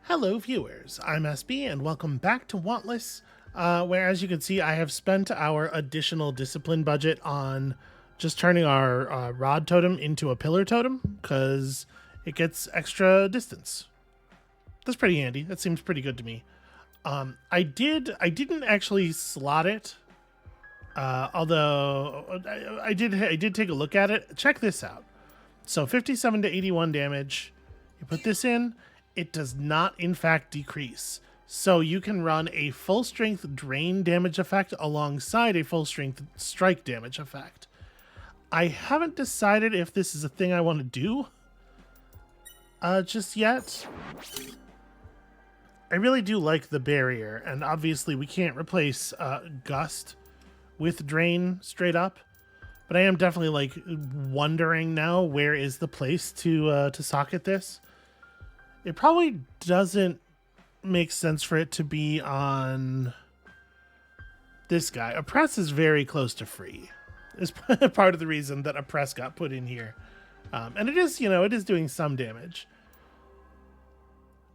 Hello viewers, I'm SB and welcome back to Wantless, where as you can see I have spent our additional discipline budget on just turning our rod totem into a pillar totem, because it gets extra distance. That's pretty handy, that seems pretty good to me. I didn't actually slot it, although I did take a look at it. Check this out. So 57 to 81 damage, you put this in, it does not in fact decrease. So you can run a full strength drain damage effect alongside a full strength strike damage effect. I haven't decided if this is a thing I want to do just yet. I really do like the barrier, and obviously we can't replace Gust with Drain straight up, but I am definitely like wondering now, where is the place to socket this. It probably doesn't make sense for it to be on this guy. Oppress is very close to free. Is part of the reason that Oppress got put in here. And it is, it is doing some damage.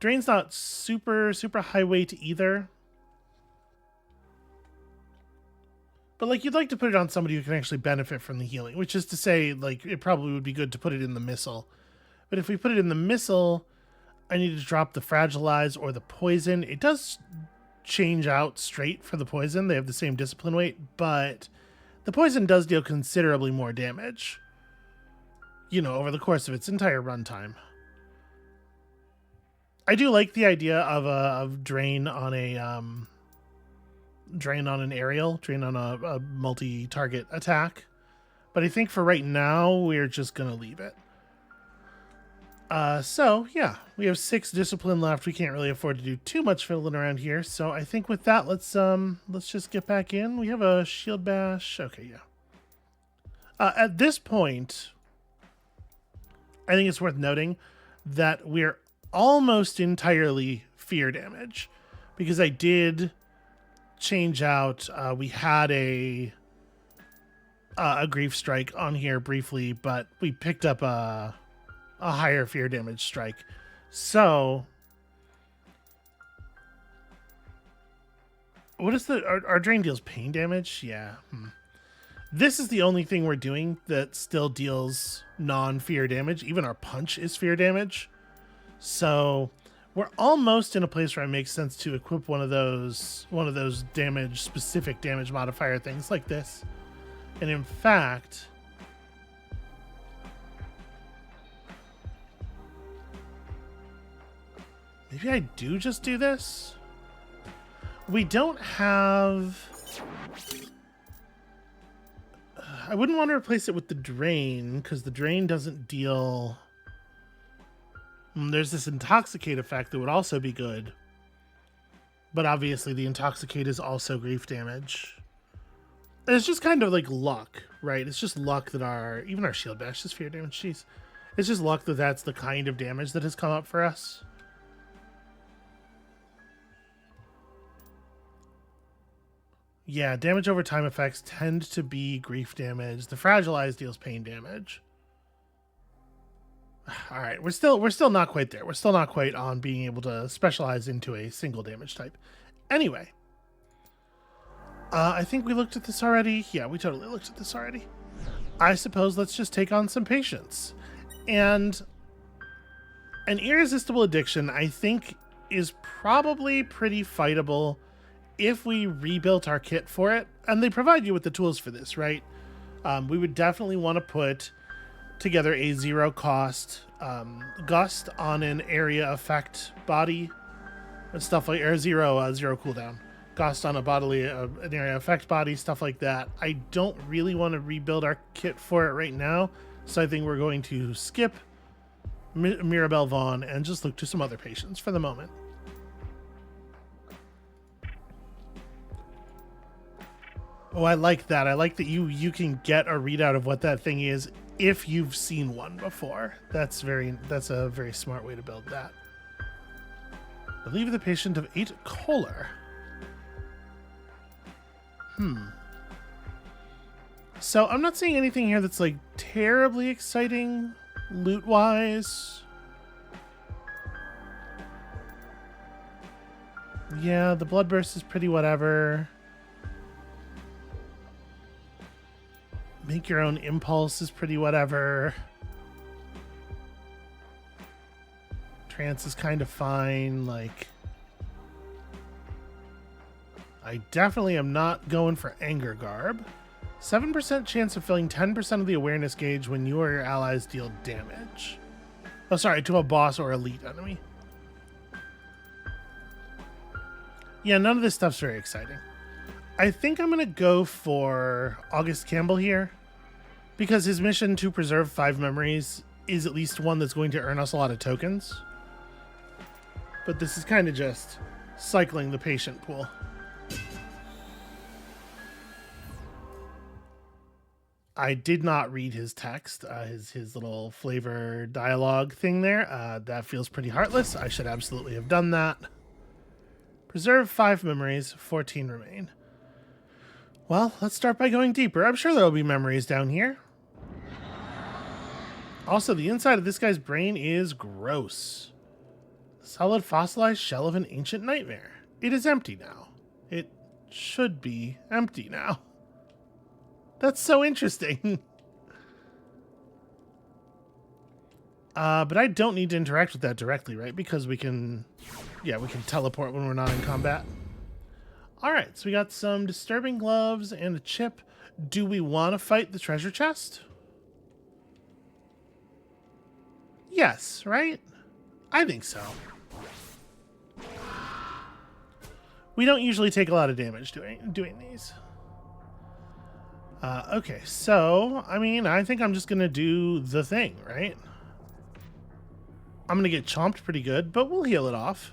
Drain's not super high weight either. But like, you'd like to put it on somebody who can actually benefit from the healing, which is to say, like, it probably would be good to put it in the missile. But if we put it in the missile, I need to drop the fragilize or the poison. It does change out straight for the poison. They have the same discipline weight, but the poison does deal considerably more damage, over the course of its entire runtime. I do like the idea of drain on an aerial, drain on a multi-target attack, but I think for right now we're just gonna leave it. So yeah, we have 6 discipline left. We can't really afford to do too much fiddling around here. So I think with that, let's just get back in. We have a shield bash. Okay, yeah. At this point, I think it's worth noting that we're almost entirely fear damage, because I did change out. We had a grief strike on here briefly, but we picked up a higher fear damage strike. So what is our drain deals pain damage? Yeah. This is the only thing we're doing that still deals non-fear damage. Even our punch is fear damage. So we're almost in a place where it makes sense to equip one of those specific damage modifier things like this. And in fact, maybe I do just do this. We don't have... I wouldn't want to replace it with the drain, because the drain doesn't deal... There's this intoxicate effect that would also be good. But obviously the intoxicate is also grief damage. It's just kind of like luck, right? It's just luck that even our shield bash is fear damage. Jeez. It's just luck that that's the kind of damage that has come up for us. Yeah, damage over time effects tend to be grief damage. The fragilize deals pain damage. All right, we're still not quite there. We're still not quite on being able to specialize into a single damage type. Anyway, I think we looked at this already. Yeah, we totally looked at this already. I suppose let's just take on some patients. And an irresistible addiction, I think, is probably pretty fightable if we rebuilt our kit for it. And they provide you with the tools for this, right? We would definitely want to put together a 0 cost Gust on an area effect body and stuff like, or 0 cooldown. Gust on a bodily, an area effect body, stuff like that. I don't really want to rebuild our kit for it right now, so I think we're going to skip Mirabelle Vaughn and just look to some other patients for the moment. Oh, I like that. I like that you can get a readout of what that thing is if you've seen one before. That's a very smart way to build that. Relieve the patient of 8 choler. So I'm not seeing anything here that's like terribly exciting loot wise. Yeah, the bloodburst is pretty whatever. Make your own impulse is pretty whatever. Trance is kind of fine. Like, I definitely am not going for anger garb. 7% chance of filling 10% of the awareness gauge when you or your allies deal damage. Oh, sorry, to a boss or elite enemy. Yeah, none of this stuff's very exciting. I think I'm going to go for August Campbell here, because his mission to preserve 5 memories is at least one that's going to earn us a lot of tokens. But this is kind of just cycling the patient pool. I did not read his text, his little flavor dialogue thing there. That feels pretty heartless. I should absolutely have done that. Preserve 5 memories, 14 remain. Well, let's start by going deeper. I'm sure there'll be memories down here. Also, the inside of this guy's brain is gross. Solid fossilized shell of an ancient nightmare. It is empty now. It should be empty now. That's so interesting. But I don't need to interact with that directly, right? Because we can teleport when we're not in combat. All right, so we got some disturbing gloves and a chip. Do we want to fight the treasure chest? Yes, right? I think so. We don't usually take a lot of damage doing these. Okay, so, I mean, I think I'm just going to do the thing, right? I'm going to get chomped pretty good, but we'll heal it off.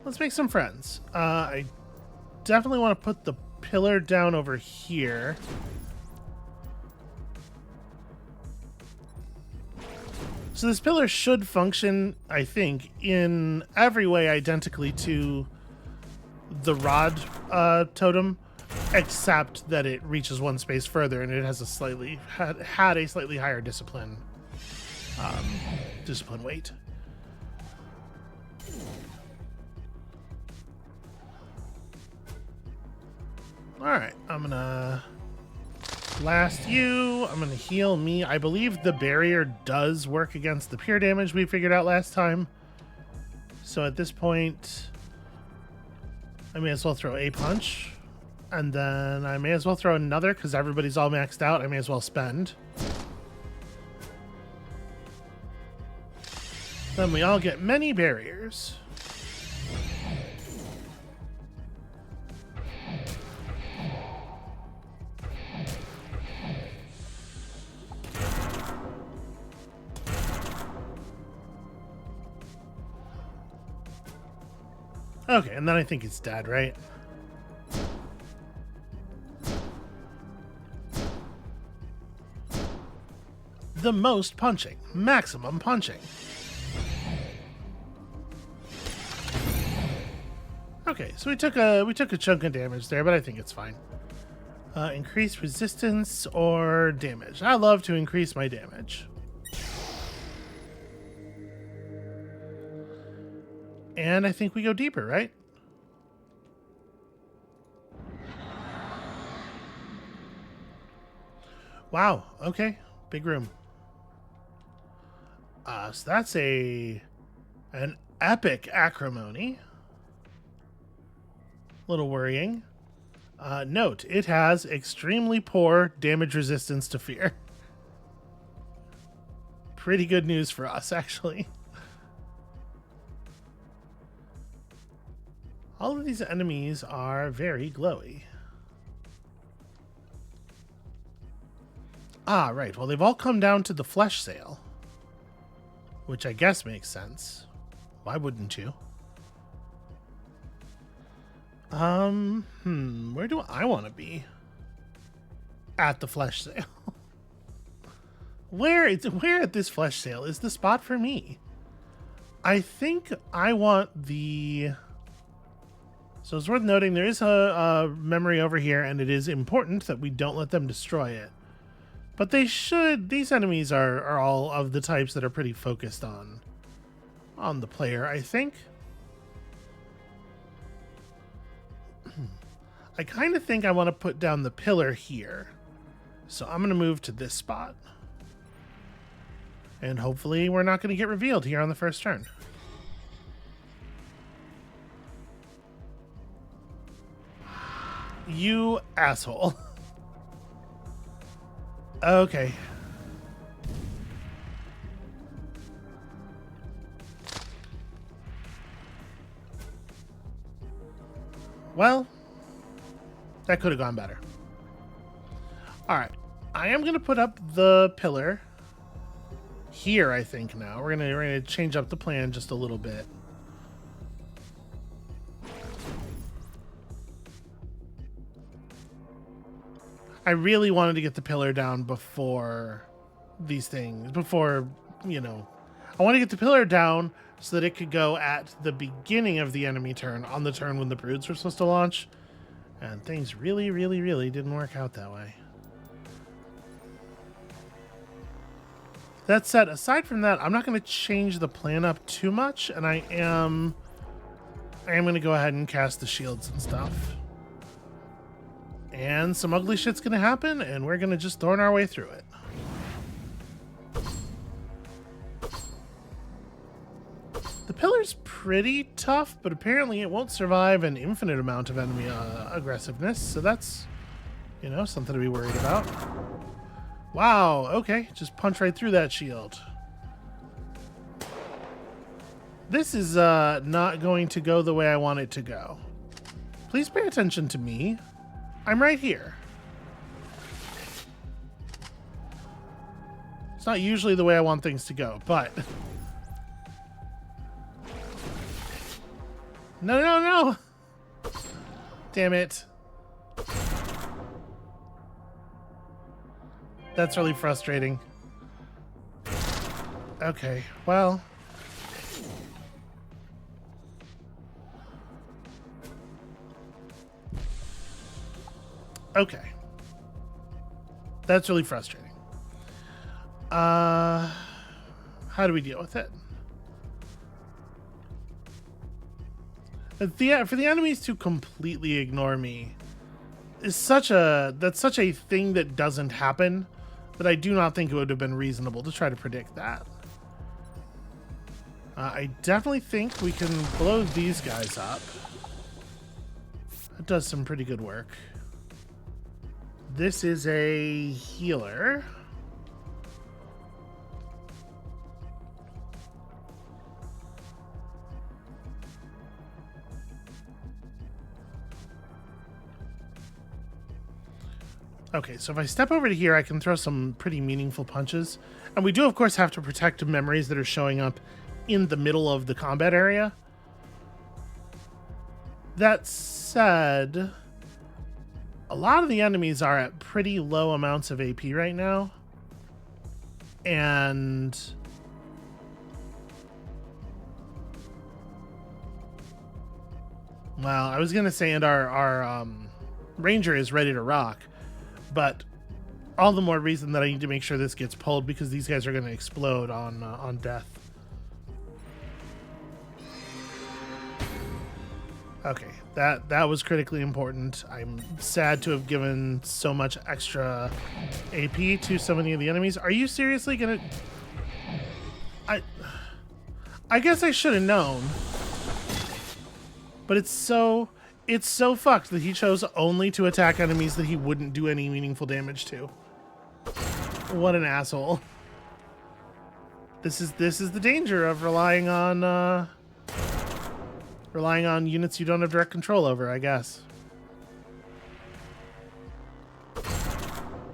Let's make some friends. I definitely want to put the pillar down over here. So this pillar should function, I think, in every way identically to the rod totem, except that it reaches one space further and it has a had a slightly higher discipline weight. All right, I'm gonna blast you. I'm gonna heal me. I believe the barrier does work against the pure damage we figured out last time. So at this point, I may as well throw a punch. And then I may as well throw another because everybody's all maxed out. I may as well spend. Then we all get many barriers. Okay, and then I think it's dead, right? The most punching, maximum punching. Okay, so we took a chunk of damage there, but I think it's fine. Increase resistance or damage. I love to increase my damage. And I think we go deeper, right? Wow, okay. Big room. So that's an epic acrimony. Little worrying. Note, it has extremely poor damage resistance to fear. Pretty good news for us, actually. All of these enemies are very glowy. Ah, right. Well, they've all come down to the flesh sale. Which I guess makes sense. Why wouldn't you? Where do I want to be? At the flesh sale. Where at this flesh sale is the spot for me? I think I want the... So it's worth noting there is a memory over here, and it is important that we don't let them destroy it. But these enemies are all of the types that are pretty focused on the player, I think. I kind of think I want to put down the pillar here. So I'm going to move to this spot. And hopefully we're not going to get revealed here on the first turn. You asshole. Okay. Well, that could have gone better. All right. I am going to put up the pillar here, I think, now. We're gonna change up the plan just a little bit. I really wanted to get the pillar down before these things, before, you know, I want to get the pillar down so that it could go at the beginning of the enemy turn, on the turn when the broods were supposed to launch. And things really, really, really didn't work out that way. That said, aside from that, I'm not going to change the plan up too much, and I am going to go ahead and cast the shields and stuff. And some ugly shit's going to happen, and we're going to just thorn our way through it. The pillar's pretty tough, but apparently it won't survive an infinite amount of enemy aggressiveness, so that's, you know, something to be worried about. Wow, okay, just punch right through that shield. This is not going to go the way I want it to go. Please pay attention to me. I'm right here. It's not usually the way I want things to go, but... No, no, no! Damn it. That's really frustrating. Okay, well... Okay. That's really frustrating. How do we deal with it? For the enemies to completely ignore me is that's such a thing that doesn't happen that I do not think it would have been reasonable to try to predict that. I definitely think we can blow these guys up. That does some pretty good work. This is a healer. Okay, so if I step over to here, I can throw some pretty meaningful punches. And we do, of course, have to protect memories that are showing up in the middle of the combat area. That said, a lot of the enemies are at pretty low amounts of AP right now. And... well, I was going to say, and our ranger is ready to rock. But all the more reason that I need to make sure this gets pulled, because these guys are going to explode on death. Okay, that was critically important. I'm sad to have given so much extra AP to so many of the enemies. Are you seriously going to... I guess I should have known. But it's so fucked that he chose only to attack enemies that he wouldn't do any meaningful damage to. What an asshole. This is the danger of relying on units you don't have direct control over, I guess.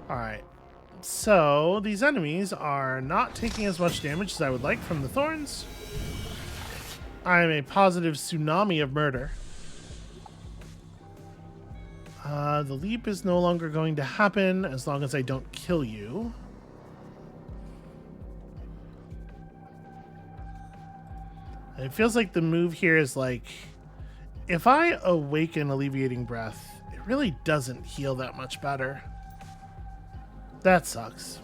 Alright. So, these enemies are not taking as much damage as I would like from the thorns. I am a positive tsunami of murder. The leap is no longer going to happen as long as I don't kill you. It feels like the move here is like, if I awaken Alleviating Breath, it really doesn't heal that much better. That sucks.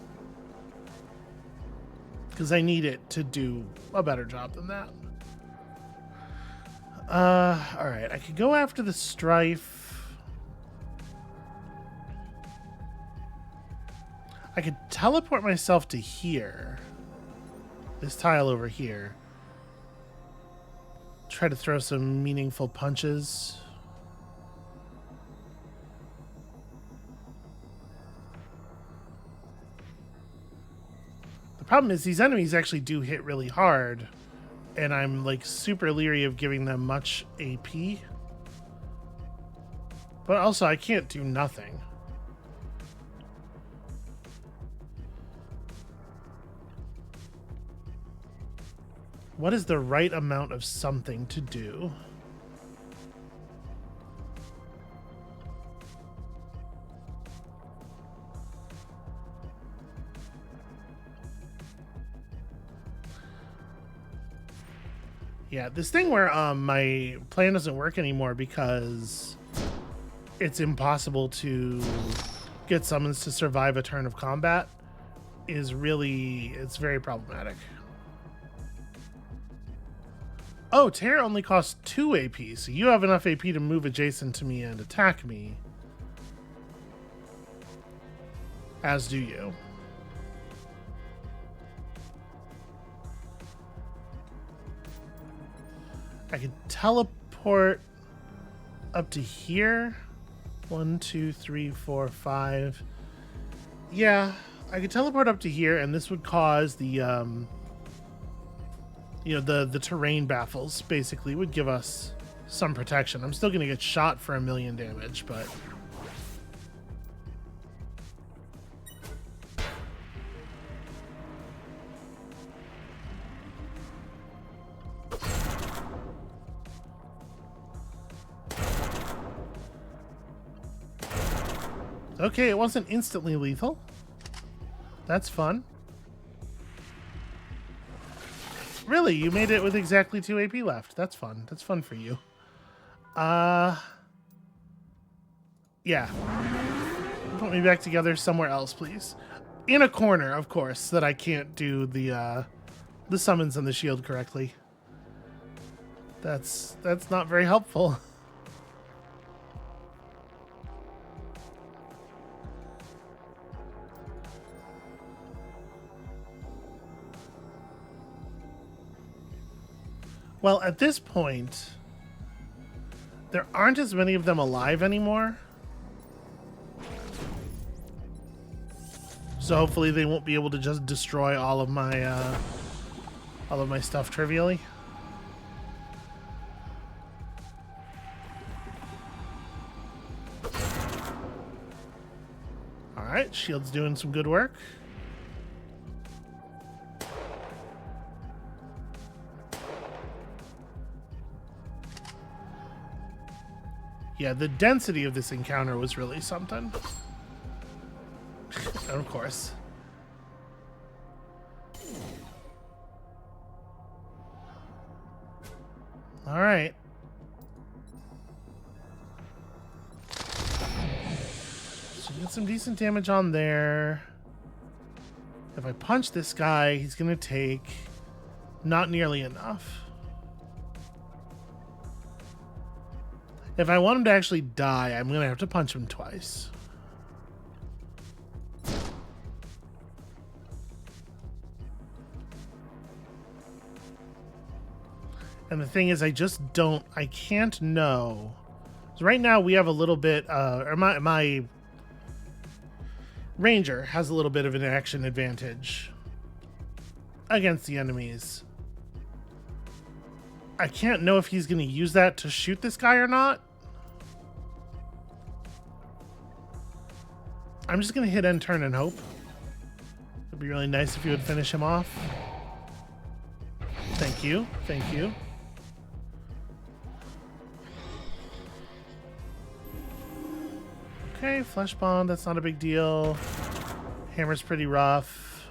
Because I need it to do a better job than that. Alright, I could go after the Strife. I could teleport myself to here. This tile over here. Try to throw some meaningful punches. The problem is these enemies actually do hit really hard, and I'm like super leery of giving them much AP. But also I can't do nothing. What is the right amount of something to do? Yeah, this thing where my plan doesn't work anymore because it's impossible to get summons to survive a turn of combat is really, it's very problematic. Oh, Terror only costs 2 AP, so you have enough AP to move adjacent to me and attack me. As do you. I can teleport up to here. 1, 2, 3, 4, 5. Yeah, I could teleport up to here, and this would cause the you know, the terrain baffles basically would give us some protection. I'm still gonna get shot for 1,000,000 damage, but okay, it wasn't instantly lethal. That's fun. Really, you made it with exactly 2 AP left. That's fun. That's fun for you. Yeah. Put me back together somewhere else, please. In a corner, of course, so that I can't do the summons and the shield correctly. That's not very helpful. Well, at this point, there aren't as many of them alive anymore. So hopefully they won't be able to just destroy all of my stuff trivially. All right, shield's doing some good work. Yeah, the density of this encounter was really something. Of course. All right. So get some decent damage on there. If I punch this guy, he's gonna take not nearly enough. If I want him to actually die, I'm gonna have to punch him twice. And the thing is, I can't know. So right now we have a little bit, or my ranger has a little bit of an action advantage against the enemies. I can't know if he's going to use that to shoot this guy or not. I'm just going to hit end turn and hope. It'd be really nice if you would finish him off. Thank you. Thank you. Okay, flesh bond, that's not a big deal. Hammer's pretty rough.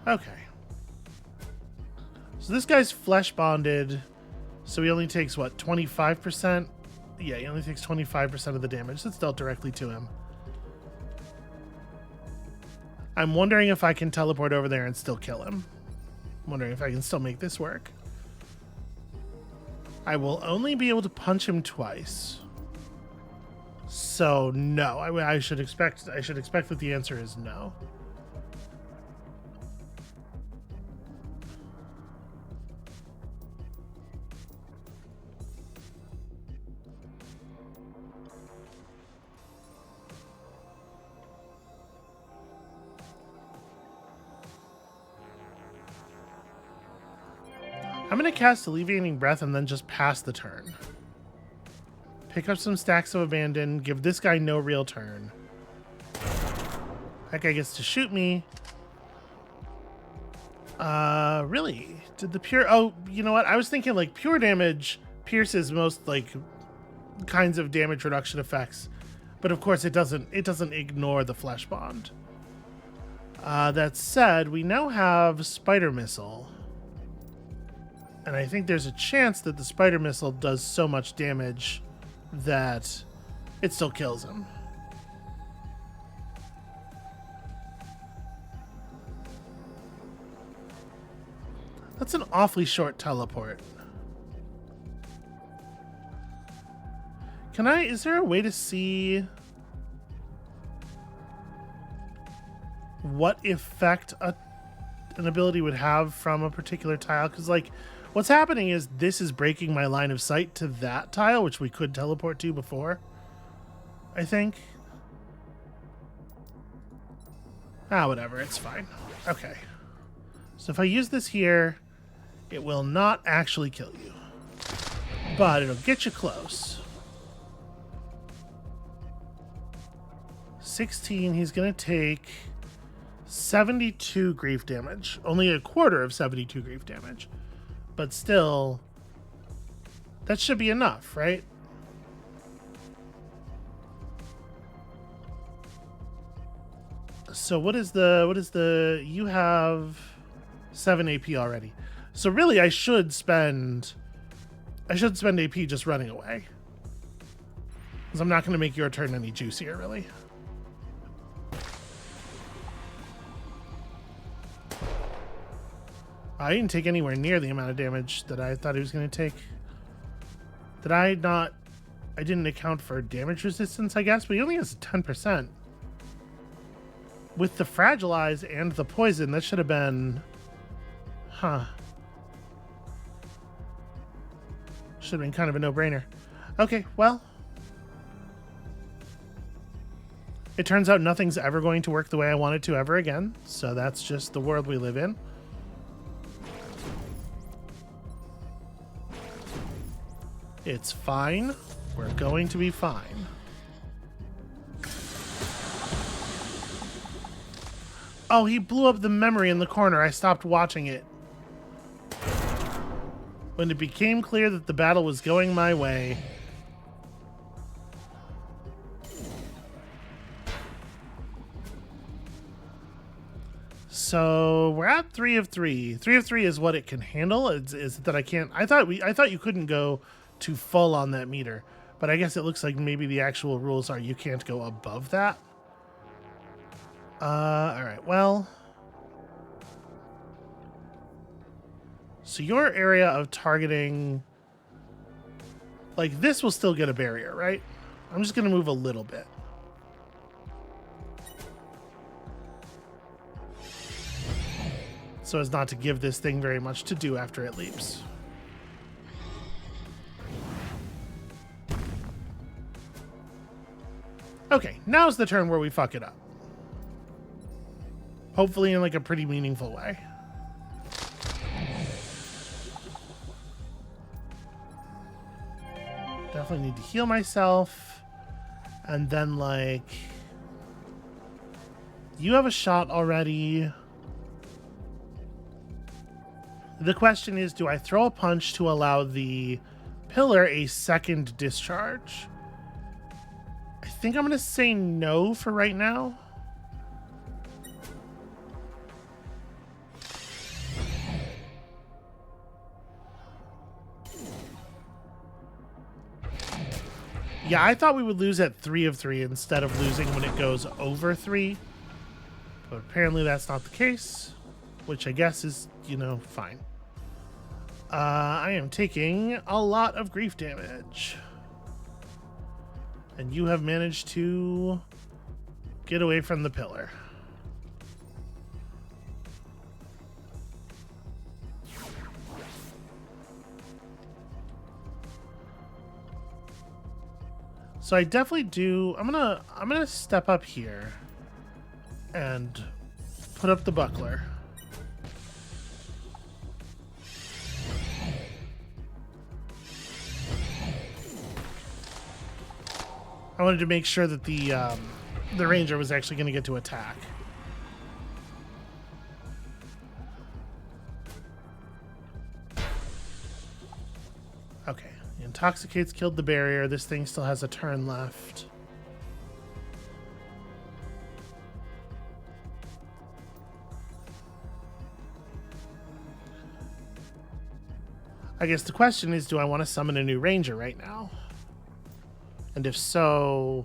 Okay. So this guy's flesh bonded, so he only takes, what, 25%? Yeah, he only takes 25% of the damage that's dealt directly to him. I'm wondering if I can teleport over there and still kill him. I'm wondering if I can still make this work. I will only be able to punch him twice. So no, I should expect that the answer is no. I'm going to cast Alleviating Breath and then just pass the turn. Pick up some stacks of Abandon, give this guy no real turn. That guy gets to shoot me. Really? Did the pure... Oh, you know what? I was thinking, like, pure damage pierces most, like, kinds of damage reduction effects. But, of course, it doesn't ignore the Flesh Bond. That said, we now have Spider Missile. And I think there's a chance that the Spider Missile does so much damage that it still kills him. That's an awfully short teleport. Is there a way to see what effect an ability would have from a particular tile? Because, like, what's happening is this is breaking my line of sight to that tile, which we could teleport to before, I think. Whatever, it's fine. Okay. So if I use this here, it will not actually kill you, but it'll get you close. 16, he's going to take 72 grief damage. Only a quarter of 72 grief damage. But still, that should be enough, right? So what is the you have 7 AP already. So really I should spend AP just running away. Because I'm not going to make your turn any juicier, really. I didn't take anywhere near the amount of damage that I thought he was going to take. I didn't account for damage resistance, I guess, but he only has 10%. With the Fragilize and the Poison, that should have been... Huh. Should have been kind of a no-brainer. Okay, well. It turns out nothing's ever going to work the way I want it to ever again, so that's just the world we live in. It's fine. We're going to be fine. Oh, he blew up the memory in the corner. I stopped watching it. When it became clear that the battle was going my way. So we're at 3 of 3. 3 of 3 is what it can handle. Is that I can't... I thought you couldn't go to full on that meter, but I guess it looks like maybe the actual rules are you can't go above that. All right, well, so your area of targeting, like, this will still get a barrier, right? I'm just gonna move a little bit. So as not to give this thing very much to do after it leaps. Okay, now's the turn where we fuck it up. Hopefully in, like, a pretty meaningful way. Definitely need to heal myself. And then, like... You have a shot already. The question is, do I throw a punch to allow the pillar a second discharge? I think I'm going to say no for right now. Yeah, I thought we would lose at 3 of 3 instead of losing when it goes over 3. But apparently that's not the case, which I guess is, you know, fine. I am taking a lot of grief damage. And you have managed to get away from the pillar. So I definitely do. I'm gonna step up here and put up the buckler. I wanted to make sure that the ranger was actually going to get to attack. Okay, intoxicates killed the barrier. This thing still has a turn left. I guess the question is, do I want to summon a new ranger right now? And if so,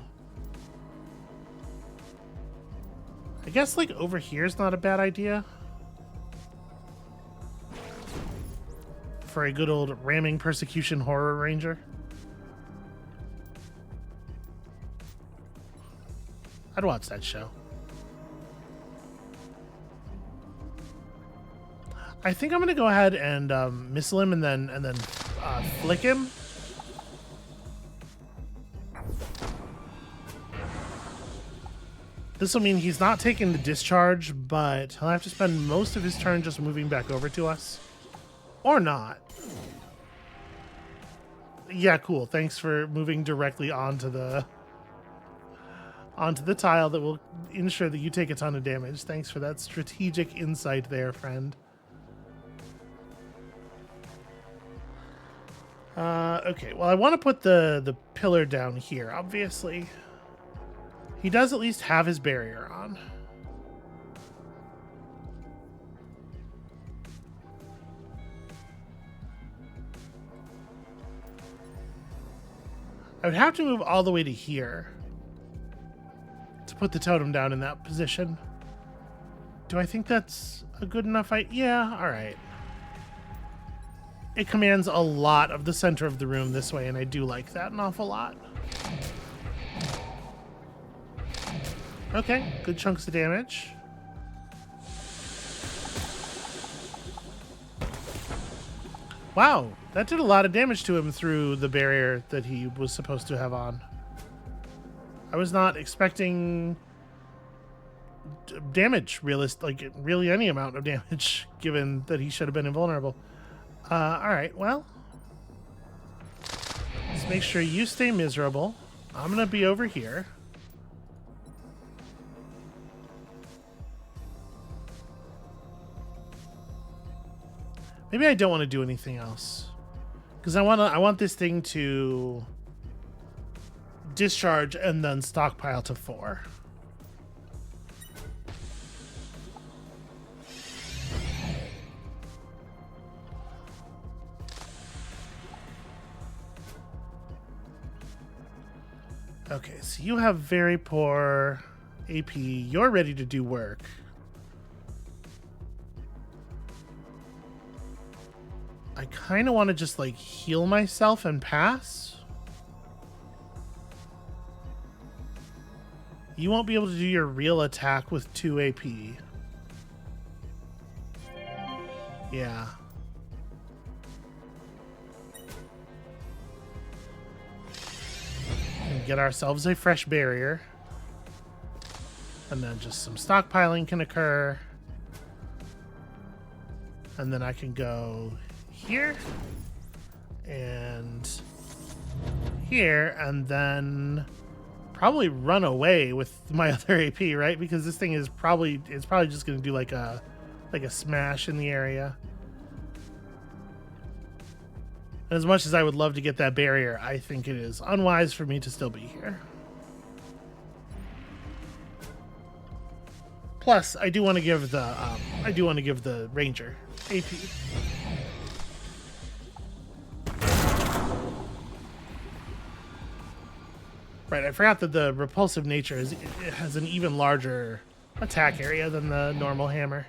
I guess like over here is not a bad idea for a good old ramming persecution horror ranger. I'd watch that show. I think I'm gonna go ahead and missile him and then flick him. This will mean he's not taking the discharge, but he'll have to spend most of his turn just moving back over to us. Or not. Yeah, cool. Thanks for moving directly onto the tile that will ensure that you take a ton of damage. Thanks for that strategic insight there, friend. Okay, well, I want to put the pillar down here, obviously. He does at least have his barrier on. I would have to move all the way to here to put the totem down in that position. Do I think that's a good enough yeah, all right. It commands a lot of the center of the room this way, and I do like that an awful lot. Okay, good chunks of damage. Wow, that did a lot of damage to him through the barrier that he was supposed to have on. I was not expecting damage, like really any amount of damage, given that he should have been invulnerable. Alright, well, let's make sure you stay miserable. I'm gonna be over here. Maybe I don't want to do anything else, because I want this thing to discharge and then stockpile to 4. Okay, so you have very poor AP. You're ready to do work. I kind of want to just like heal myself and pass. You won't be able to do your real attack with 2 AP. Yeah. And get ourselves a fresh barrier. And then just some stockpiling can occur. And then I can go here and here, and then probably run away with my other AP, right? Because this thing is probably just going to do like a smash in the area. As much as I would love to get that barrier, I think it is unwise for me to still be here. Plus, I do want to give the ranger AP. Right, I forgot that the repulsive nature it has an even larger attack area than the normal hammer.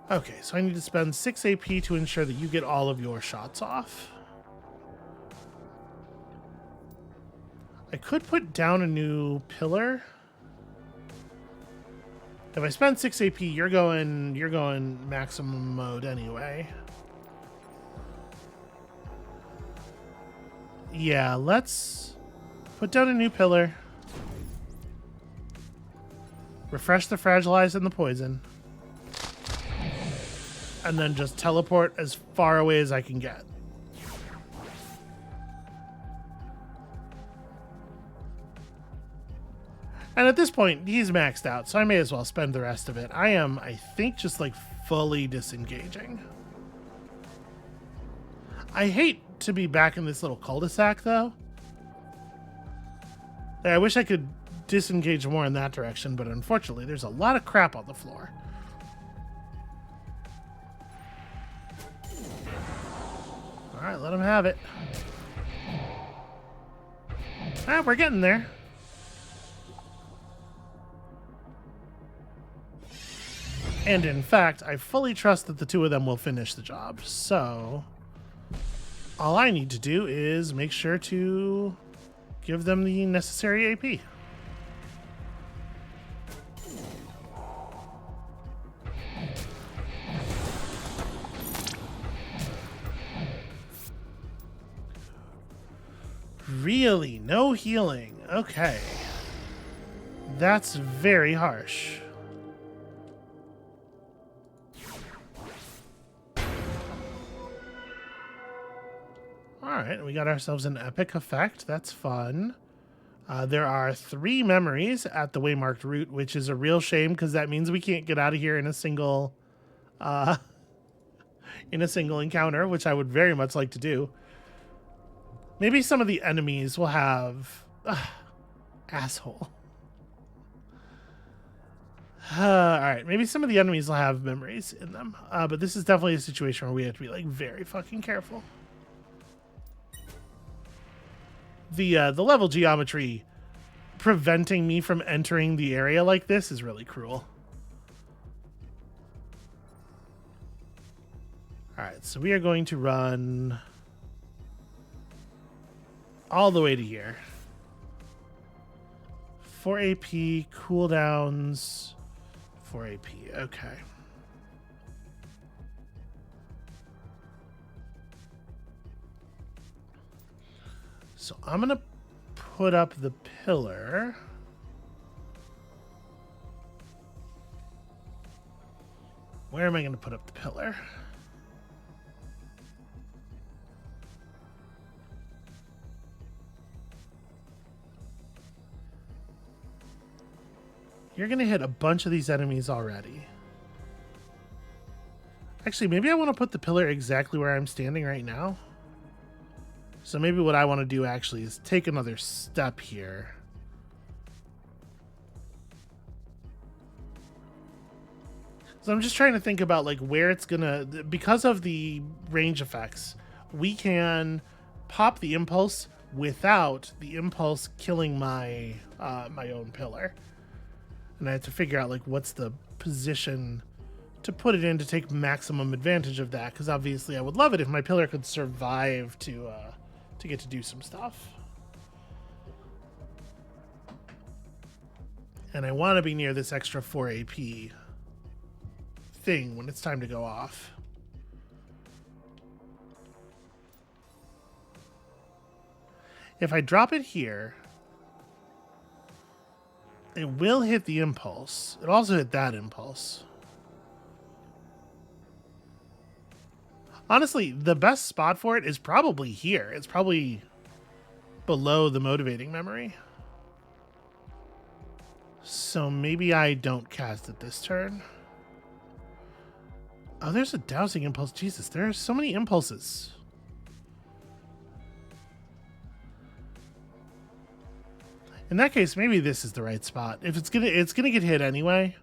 Okay, so I need to spend 6 AP to ensure that you get all of your shots off. I could put down a new pillar. If I spend 6 AP, you're going maximum mode anyway. Yeah, let's put down a new pillar. Refresh the fragilize and the poison. And then just teleport as far away as I can get. And at this point, he's maxed out, so I may as well spend the rest of it. I am, I think, just like fully disengaging. I hate to be back in this little cul-de-sac, though. I wish I could disengage more in that direction, but unfortunately, there's a lot of crap on the floor. All right, let him have it. Ah, we're getting there. And in fact, I fully trust that the two of them will finish the job. So all I need to do is make sure to give them the necessary AP. Really? No healing? Okay. That's very harsh. Alright, we got ourselves an epic effect. That's fun. There are 3 memories at the waymarked route, which is a real shame because that means we can't get out of here in a single encounter, which I would very much like to do. Maybe some of the enemies will have... asshole. Alright, maybe some of the enemies will have memories in them. But this is definitely a situation where we have to be like very fucking careful. The level geometry preventing me from entering the area like this is really cruel. Alright, so we are going to run all the way to here. 4 AP, cooldowns, 4 AP, okay. So I'm gonna put up the pillar. Where am I gonna put up the pillar? You're gonna hit a bunch of these enemies already. Actually, maybe I want to put the pillar exactly where I'm standing right now. So maybe what I want to do actually is take another step here. So I'm just trying to think about like where it's gonna, because of the range effects, we can pop the impulse without the impulse killing my my own pillar. And I have to figure out like what's the position to put it in to take maximum advantage of that, because obviously I would love it if my pillar could survive to get to do some stuff. And I want to be near this extra 4 AP thing when it's time to go off. If I drop it here, it will hit the impulse. It also hit that impulse. Honestly, the best spot for it is probably here. It's probably below the motivating memory. So maybe I don't cast it this turn. Oh, there's a dousing impulse. Jesus, there are so many impulses. In that case, maybe this is the right spot. If it's gonna get hit anyway.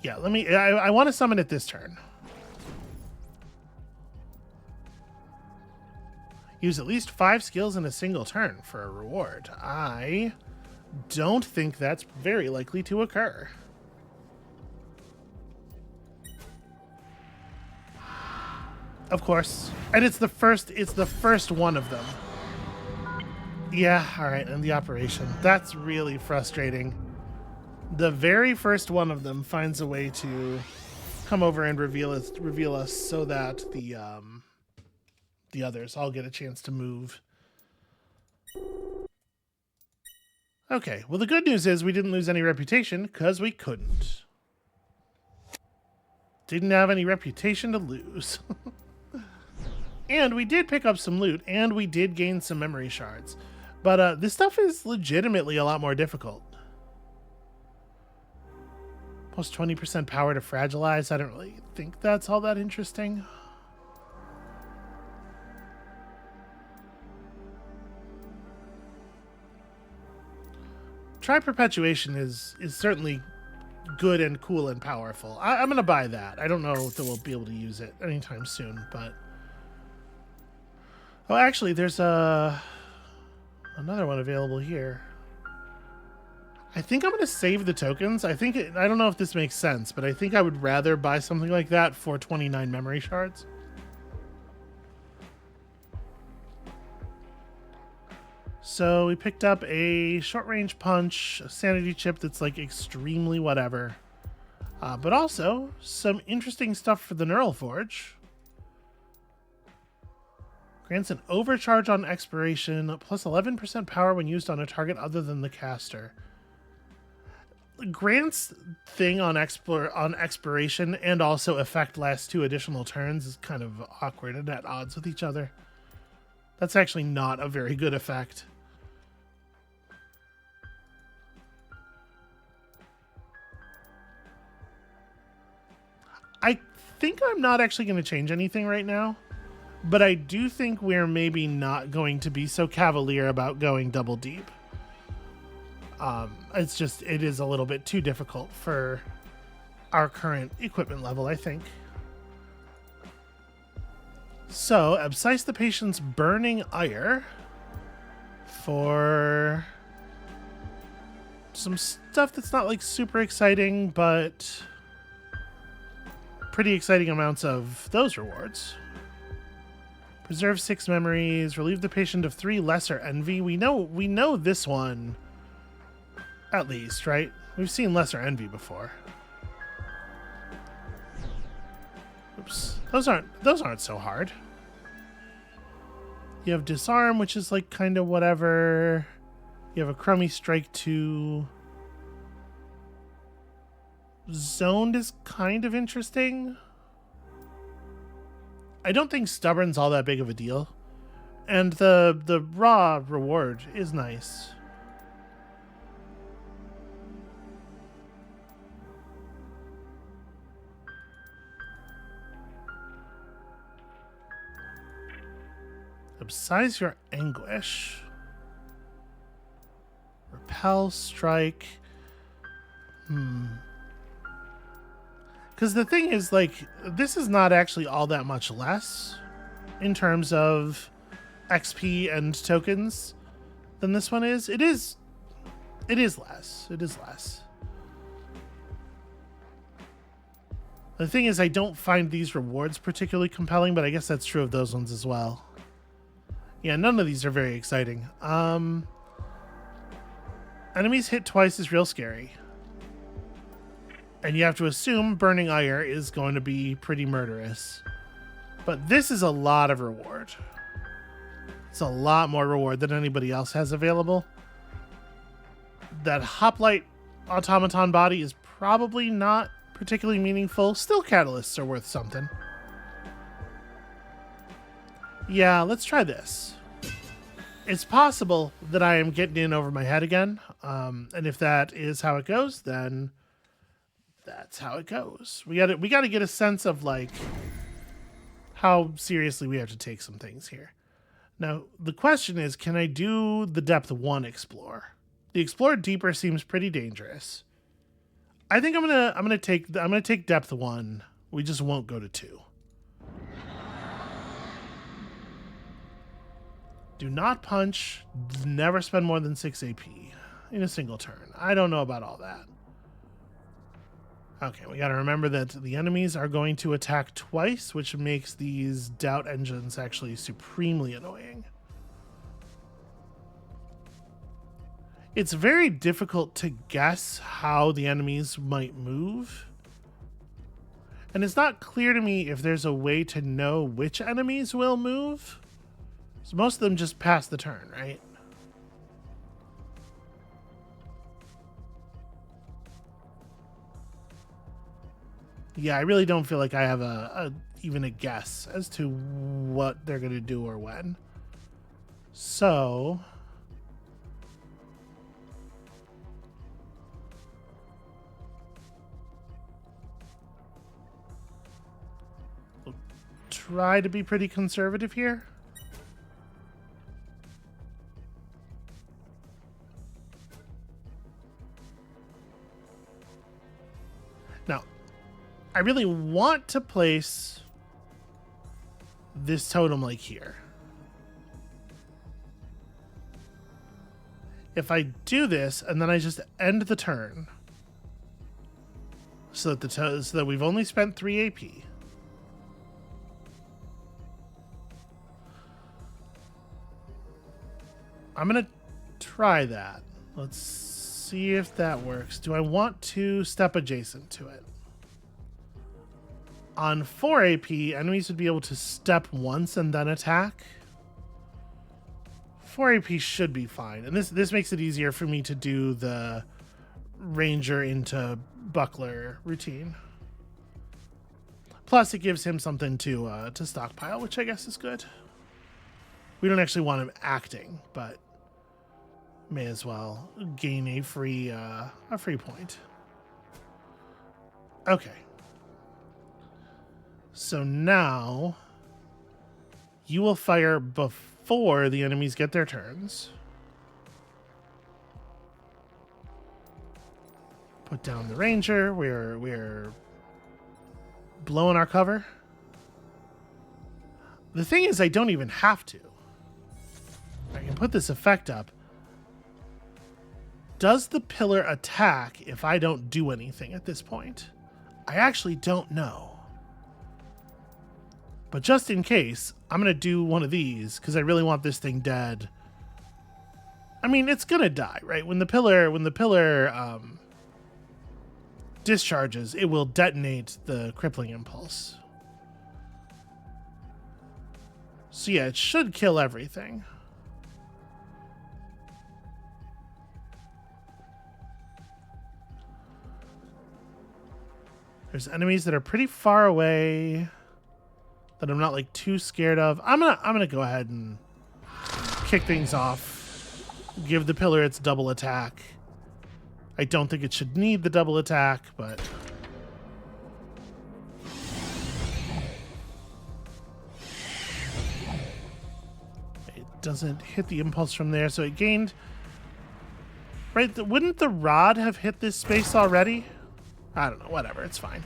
Yeah, I want to summon it this turn. Use at least 5 skills in a single turn for a reward. I don't think that's very likely to occur. Of course. And it's the first one of them. Yeah, alright, and the operation. That's really frustrating. The very first one of them finds a way to come over and reveal us so that the others all get a chance to move. Okay, well the good news is we didn't lose any reputation because we couldn't. Didn't have any reputation to lose. And we did pick up some loot, and we did gain some memory shards. But this stuff is legitimately a lot more difficult. Plus 20% power to fragilize. I don't really think that's all that interesting. Tri-perpetuation is certainly good and cool and powerful. I'm going to buy that. I don't know that we'll be able to use it anytime soon, but... Oh, actually, there's another one available here. I think I'm going to save the tokens. I don't know if this makes sense, but I think I would rather buy something like that for 29 memory shards. So we picked up a short-range punch, a sanity chip that's like extremely whatever. But also some interesting stuff for the Neural Forge. Grants an overcharge on expiration, plus 11% power when used on a target other than the caster. Grants thing on expiration and also effect lasts 2 additional turns is kind of awkward and at odds with each other. That's actually not a very good effect. I think I'm not actually going to change anything right now, but I do think we're maybe not going to be so cavalier about going double deep. It is a little bit too difficult for our current equipment level, I think. So, abscise the patient's burning ire for some stuff that's not like super exciting, but pretty exciting amounts of those rewards. Preserve 6 memories, relieve the patient of 3 lesser envy. We know this one, at least, right? We've seen lesser envy before. Oops. Those aren't so hard. You have disarm, which is like kind of whatever. You have a crummy strike 2. Zoned is kind of interesting. I don't think stubborn's all that big of a deal. And the raw reward is nice. Abscise your anguish. Repel, strike. Because the thing is, like, this is not actually all that much less in terms of XP and tokens than this one is. It is less. It is less. The thing is, I don't find these rewards particularly compelling, but I guess that's true of those ones as well. Yeah, none of these are very exciting. Enemies hit twice is real scary. And you have to assume Burning Ire is going to be pretty murderous. But this is a lot of reward. It's a lot more reward than anybody else has available. That Hoplite automaton body is probably not particularly meaningful. Still, catalysts are worth something. Yeah, let's try this. It's possible that I am getting in over my head again. And if that is how it goes, then that's how it goes. We got to get a sense of like how seriously we have to take some things here. Now, the question is, can I do the depth 1 explore? The explore deeper seems pretty dangerous. I think I'm gonna take depth 1. We just won't go to 2. Do not punch. Never spend more than 6 AP in a single turn. I don't know about all that. Okay, we got to remember that the enemies are going to attack twice, which makes these doubt engines actually supremely annoying. It's very difficult to guess how the enemies might move. And it's not clear to me if there's a way to know which enemies will move. So most of them just pass the turn, right? Yeah, I really don't feel like I have even a guess as to what they're going to do or when. So we'll try to be pretty conservative here. Now, I really want to place this totem like here. If I do this and then I just end the turn so that so that we've only spent 3 AP. I'm going to try that. Let's see if that works. Do I want to step adjacent to it? On 4 AP, enemies would be able to step once and then attack. 4 AP should be fine. And this makes it easier for me to do the ranger into buckler routine. Plus, it gives him something to stockpile, which I guess is good. We don't actually want him acting, but may as well gain a free point. Okay. So now you will fire before the enemies get their turns. Put down the ranger. We're blowing our cover. The thing is, I don't even have to. I can put this effect up. Does the pillar attack if I don't do anything at this point? I actually don't know. But just in case, I'm going to do one of these because I really want this thing dead. I mean, it's going to die, right? When the pillar discharges, it will detonate the crippling impulse. So yeah, it should kill everything. There's enemies that are pretty far away that I'm not like too scared of. I'm gonna go ahead and kick things off. Give the pillar its double attack. I don't think it should need the double attack, but it doesn't hit the impulse from there, so it gained. Right? Wouldn't the rod have hit this space already? I don't know. Whatever. It's fine.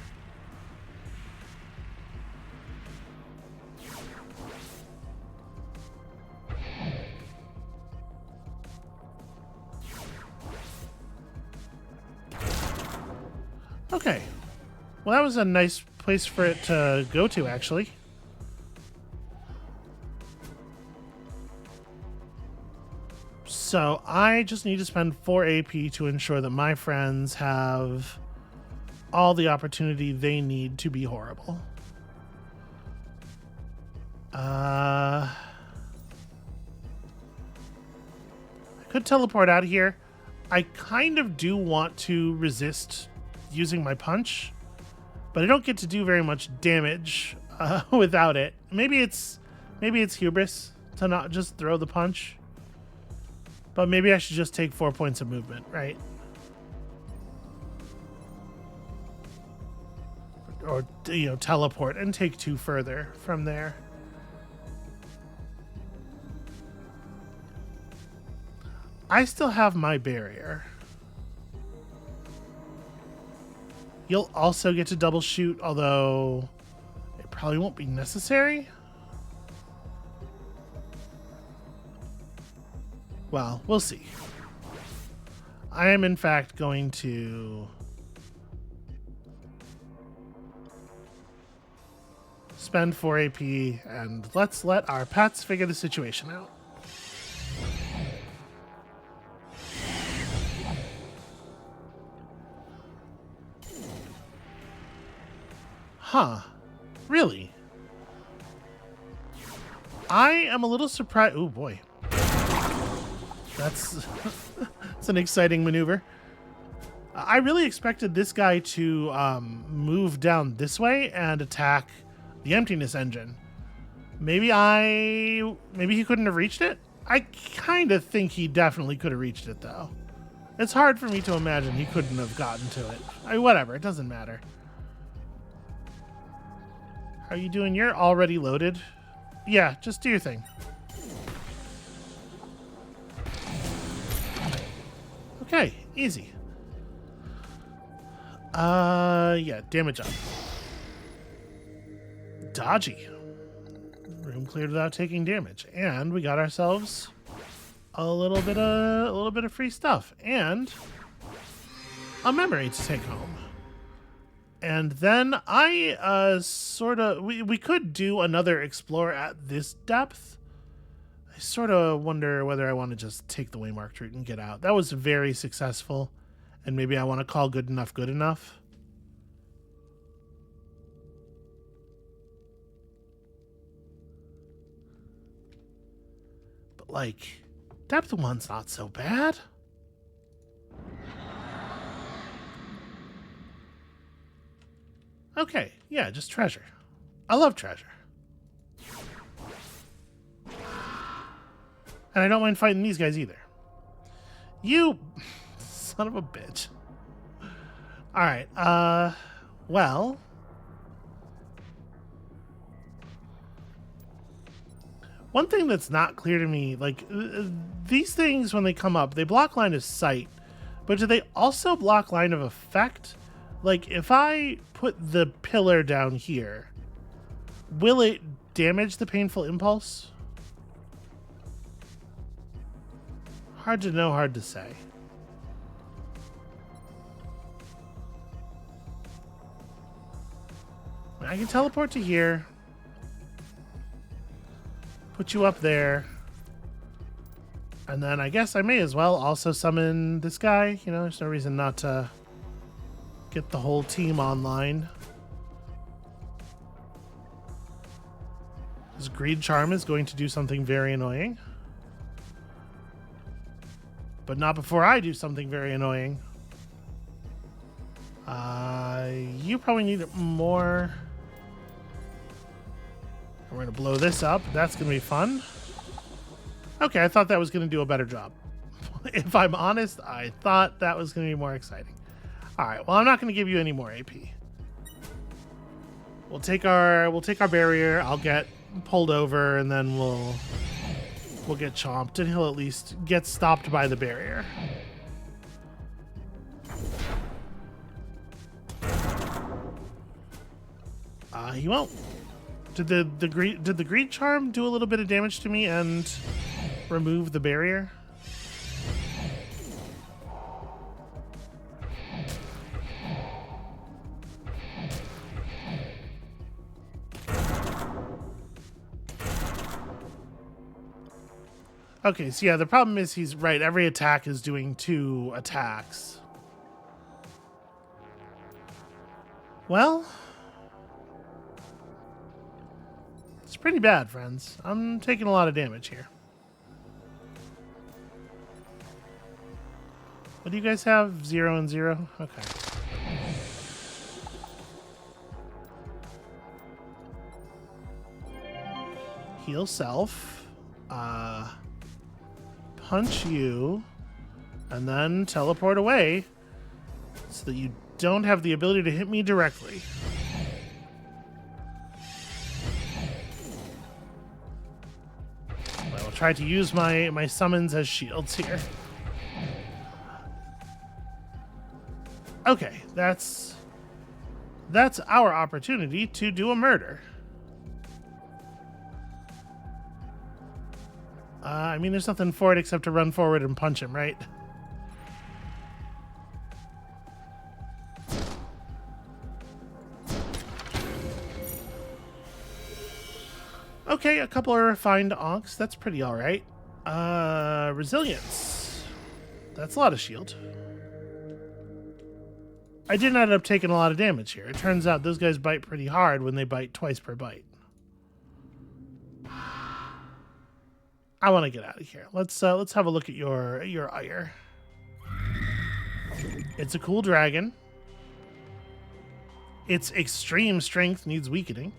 Okay. Well, that was a nice place for it to go to, actually. So I just need to spend 4 AP to ensure that my friends have all the opportunity they need to be horrible. I could teleport out of here. I kind of do want to resist using my punch, but I don't get to do very much damage without it. Maybe it's hubris to not just throw the punch, but maybe I should just take 4 points of movement, right? Or, you know, teleport and take 2 further from there. I still have my barrier. You'll also get to double shoot, although it probably won't be necessary. Well, we'll see. I am, in fact, going to spend 4 AP, and let's let our pets figure the situation out. Huh. Really? I am a little surprised. Oh, boy. That's, that's an exciting maneuver. I really expected this guy to move down this way and attack the emptiness engine. Maybe he couldn't have reached it? I kind of think he definitely could have reached it, though. It's hard for me to imagine he couldn't have gotten to it. Whatever, it doesn't matter. How are you doing? You're already loaded. Yeah, just do your thing. Okay, easy. Yeah, damage up. Dodgy. Room cleared without taking damage, and we got ourselves a little bit of free stuff and a memory to take home. And then we could do another explore at this depth. I sort of wonder whether I want to just take the waymarked route and get out. That was very successful, and maybe I want to call good enough good enough. But like, depth 1's not so bad. Okay, yeah, just treasure. I love treasure. And I don't mind fighting these guys either. You son of a bitch. Alright, well. One thing that's not clear to me, like, these things, when they come up, they block line of sight, but do they also block line of effect? Like, if I put the pillar down here, will it damage the painful impulse? Hard to know, hard to say. I can teleport to here. Put you up there. And then I guess I may as well also summon this guy. You know, there's no reason not to get the whole team online. This greed charm is going to do something very annoying. But not before I do something very annoying. You probably need more. We're going to blow this up. That's going to be fun. Okay, I thought that was going to do a better job. If I'm honest, I thought that was going to be more exciting. Alright, well, I'm not going to give you any more AP. We'll take our barrier. I'll get pulled over, and then we'll get chomped, and he'll at least get stopped by the barrier. He won't. Did the greed charm do a little bit of damage to me and remove the barrier? Okay, so yeah, the problem is he's right. Every attack is doing 2 attacks. Well, it's pretty bad, friends. I'm taking a lot of damage here. What do you guys have? 0 and 0? Okay. Heal self. Punch you. And then teleport away so that you don't have the ability to hit me directly. I will try to use my summons as shields here. Okay, that's our opportunity to do a murder. I mean, there's nothing for it except to run forward and punch him, right? Okay, a couple of refined onks. That's pretty alright. Resilience. That's a lot of shield. I didn't end up taking a lot of damage here. It turns out those guys bite pretty hard when they bite twice per bite. I want to get out of here. Let's have a look at your ire. It's a cool dragon. Its extreme strength needs weakening.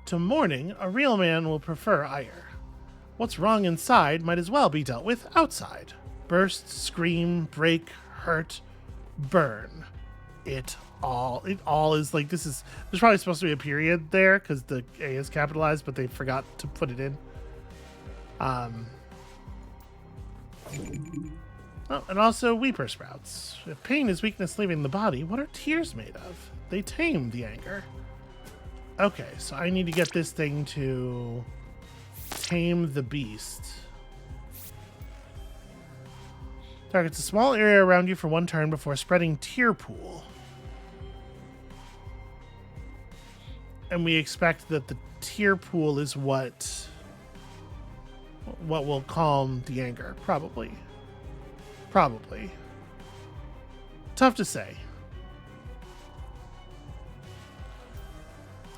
To mourning, a real man will prefer ire. What's wrong inside might as well be dealt with outside. Burst, scream, break, hurt, burn. It all is like, there's probably supposed to be a period there because the A is capitalized, but they forgot to put it in. Oh, and also weeper sprouts. If pain is weakness leaving the body, what are tears made of? They tame the anger. Okay, so I need to get this thing to tame the beast. Targets a small area around you for 1 turn before spreading tear pool. And we expect that the tear pool is what will calm the anger, probably. Probably. Tough to say.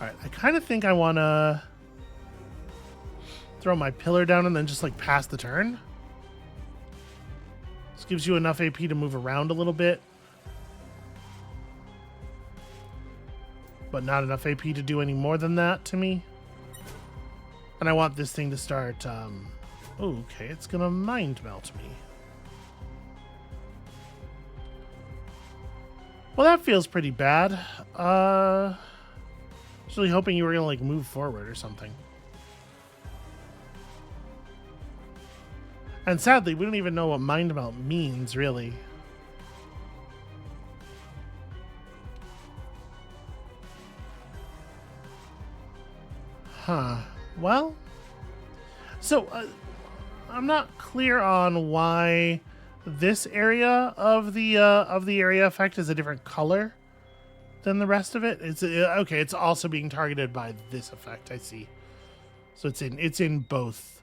Alright, I kind of think I want to throw my pillar down and then just like pass the turn. This gives you enough AP to move around a little bit. But not enough AP to do any more than that to me. And I want this thing to start... okay, it's going to mind melt me. Well, that feels pretty bad. I was really hoping you were going to, like, move forward or something. And sadly, we don't even know what mind melt means, really. Huh. Well, so I'm not clear on why this area of the area effect is a different color than the rest of it. It's okay. It's also being targeted by this effect. I see. So it's in both.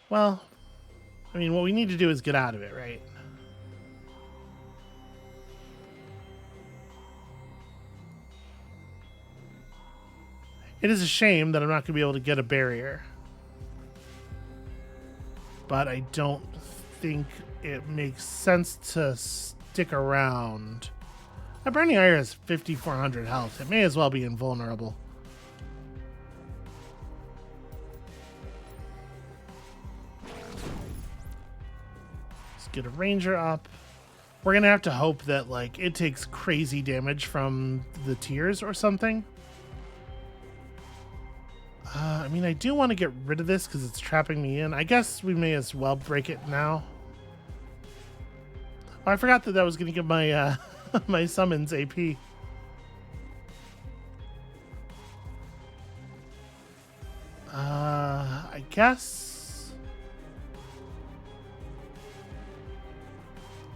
Well, I mean, what we need to do is get out of it, right? It is a shame that I'm not going to be able to get a barrier. But I don't think it makes sense to stick around. My Burning Ire has 5,400 health. It may as well be invulnerable. Let's get a ranger up. We're going to have to hope that like it takes crazy damage from the tears or something. I mean, I do want to get rid of this because it's trapping me in. I guess we may as well break it now. Oh, I forgot that was going to give my my summons AP. I guess.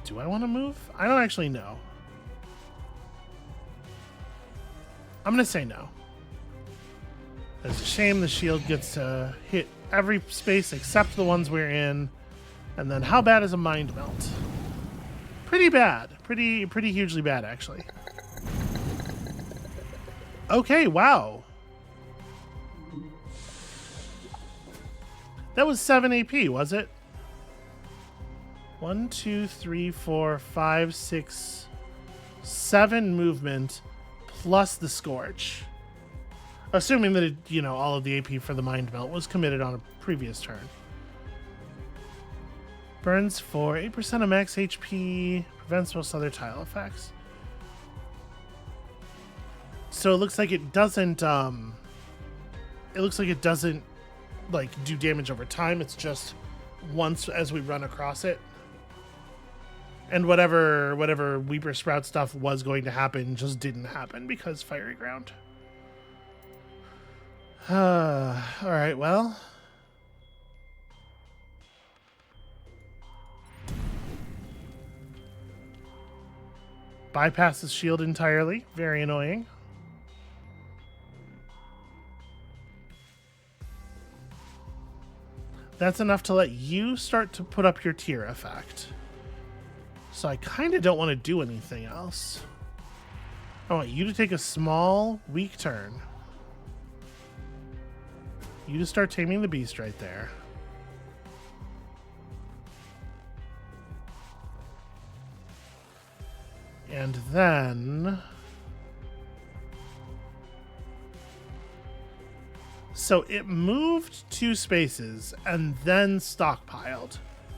Do I want to move? I don't actually know. I'm going to say no. It's a shame the shield gets to hit every space except the ones we're in. And then how bad is a mind melt? Pretty bad. Pretty hugely bad, actually. Okay, wow. That was 7 AP, was it? 1, 2, 3, 4, 5, 6, 7 movement plus the Scorch. Assuming that, all of the AP for the Mind Melt was committed on a previous turn. Burns for 8% of max HP, prevents most other tile effects. So it looks like it doesn't, do damage over time. It's just once as we run across it. And whatever Weeper Sprout stuff was going to happen just didn't happen because Fiery Ground. Alright, well. Bypasses shield entirely. Very annoying. That's enough to let you start to put up your tier effect. So I kind of don't want to do anything else. I want you to take a small, weak turn. You just start taming the beast right there. And then... So it moved 2 spaces and then stockpiled.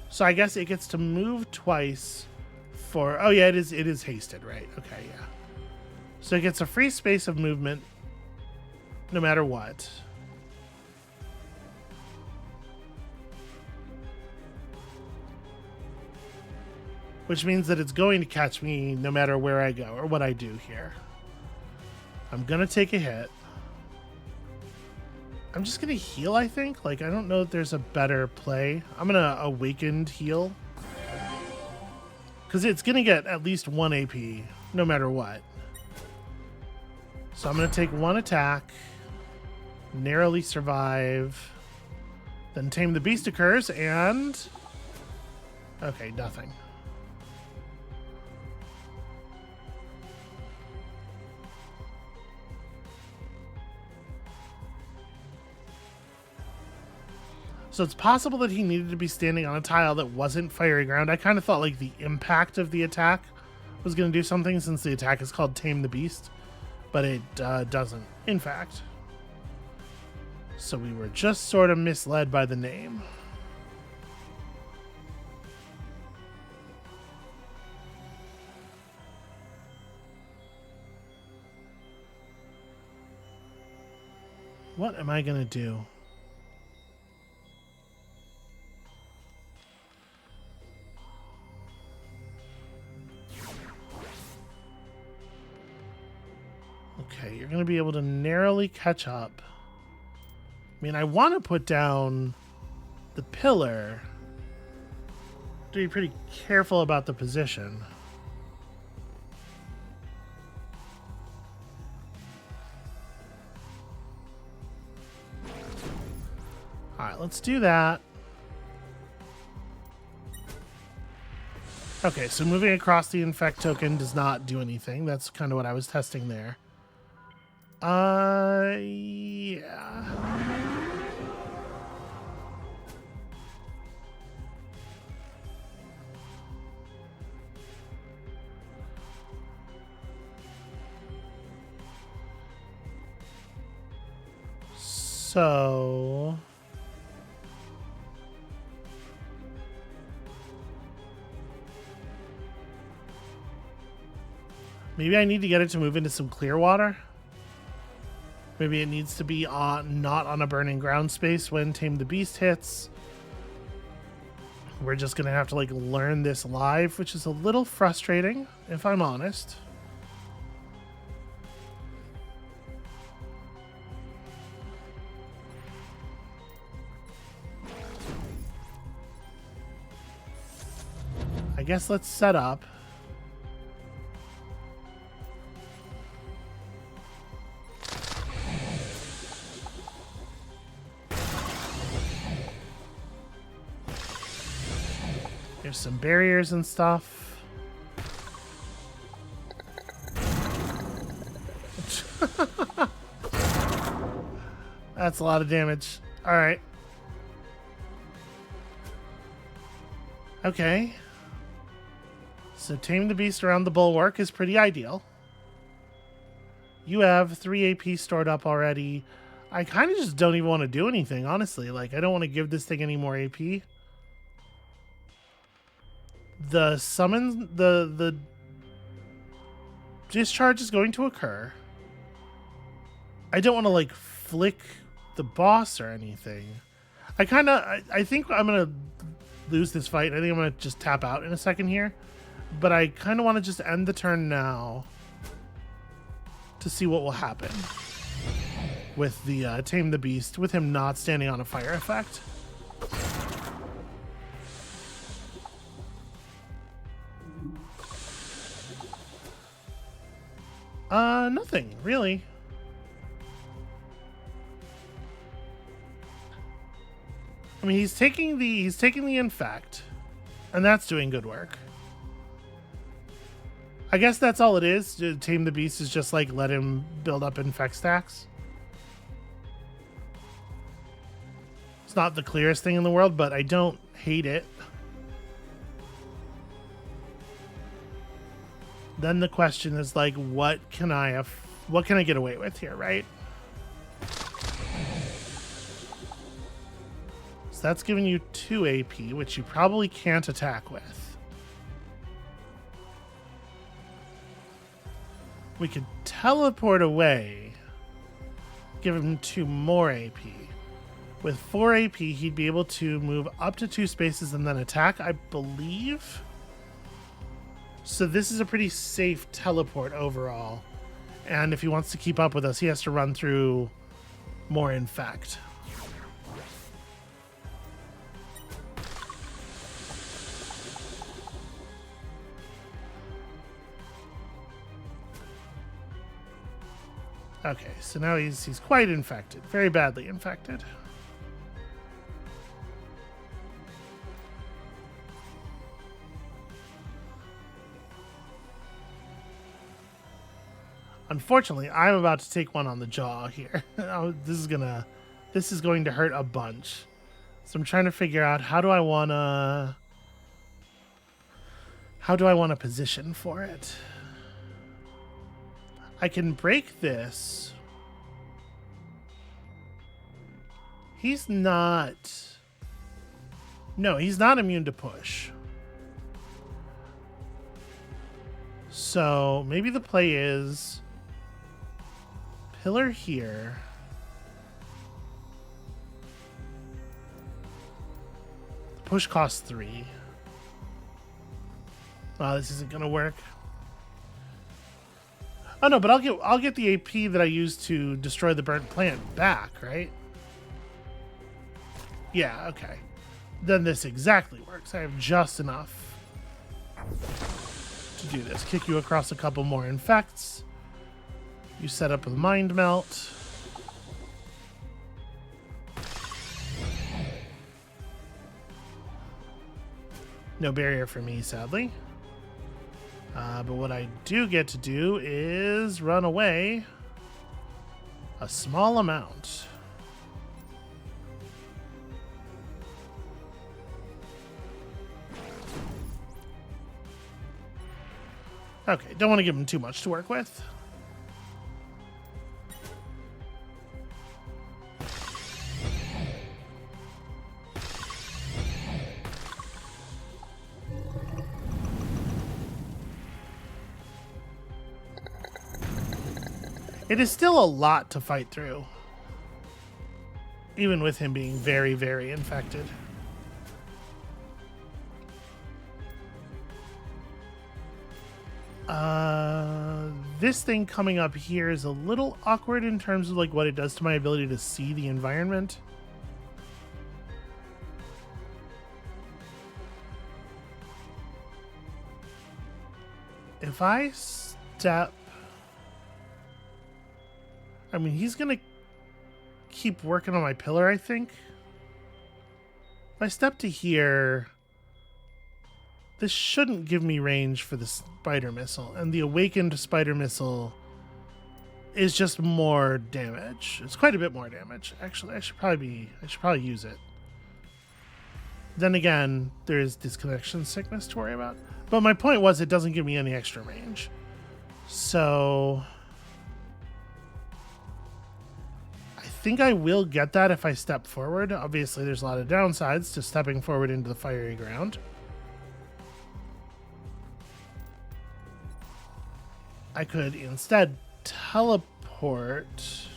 So I guess it gets to move twice for... Oh yeah, it is hasted, right? Okay, yeah. So it gets a free space of movement no matter what. Which means that it's going to catch me no matter where I go or what I do here. I'm gonna take a hit. I'm just gonna heal, I think. Like, I don't know if there's a better play. I'm gonna awakened heal. Because it's gonna get at least 1 AP no matter what. So I'm gonna take 1 attack, narrowly survive, then tame the beast occurs, and... Okay, nothing. So it's possible that he needed to be standing on a tile that wasn't fiery ground. I kind of thought like the impact of the attack was going to do something since the attack is called Tame the Beast, but it doesn't, in fact. So we were just sort of misled by the name. What am I going to do? Okay, you're going to be able to narrowly catch up. I mean, I want to put down the pillar. To be pretty careful about the position. Alright, let's do that. Okay, so moving across the infect token does not do anything. That's kind of what I was testing there. Yeah. So... Maybe I need to get it to move into some clear water. Maybe it needs to be not on a burning ground space when Tame the Beast hits. We're just going to have to like learn this live, which is a little frustrating, if I'm honest. I guess let's set up. There's some barriers and stuff. That's a lot of damage. All right. Okay. So Tame the Beast around the bulwark is pretty ideal. You have 3 AP stored up already. I kind of just don't even want to do anything, honestly. Like, I don't want to give this thing any more AP. The summon, the discharge is going to occur. I don't want to like flick the boss or anything. I think I'm going to lose this fight. I think I'm going to just tap out in a second here. But I kind of want to just end the turn now to see what will happen with the Tame the Beast, with him not standing on a fire effect. Nothing, really. I mean, he's taking the infect, and that's doing good work. I guess that's all it is. To tame the beast is just like let him build up infect stacks. It's not the clearest thing in the world, but I don't hate it. Then the question is like, what can I get away with here, right? So that's giving you 2 AP, which you probably can't attack with. We could teleport away, give him 2 more AP. With 4 AP, he'd be able to move up to 2 spaces and then attack, I believe. So this is a pretty safe teleport overall. And if he wants to keep up with us, he has to run through more infect. Okay, so now he's quite infected, very badly infected. Unfortunately, I'm about to take one on the jaw here. This is going to hurt a bunch. So I'm trying to figure out how do I want to position for it. I can break this. He's not immune to push. So maybe the play is pillar here. The push costs 3. Oh, this isn't gonna work. Oh no, but I'll get the AP that I used to destroy the burnt plant back, right? Yeah, okay. Then this exactly works. I have just enough to do this. Kick you across a couple more infects. You set up with Mind Melt. No barrier for me, sadly. But what I do get to do is run away a small amount. Okay, don't want to give him too much to work with. It is still a lot to fight through, even with him being very, very infected. This thing coming up here is a little awkward in terms of like what it does to my ability to see the environment. If I step... I mean, he's going to keep working on my pillar, I think. If I step to here, this shouldn't give me range for the spider missile. And the awakened spider missile is just more damage. It's quite a bit more damage. Actually, I should probably use it. Then again, there is disconnection sickness to worry about. But my point was it doesn't give me any extra range. So... I think I will get that if I step forward. Obviously, there's a lot of downsides to stepping forward into the fiery ground. I could instead teleport.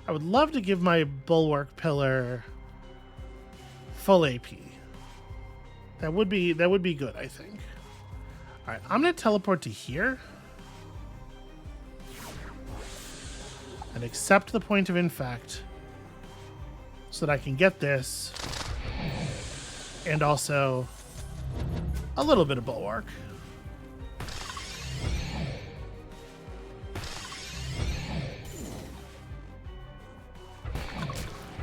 I would love to give my bulwark pillar full AP. That would be good, I think. All right, I'm going to teleport to here and accept the point of infect so that I can get this and also a little bit of bulwark.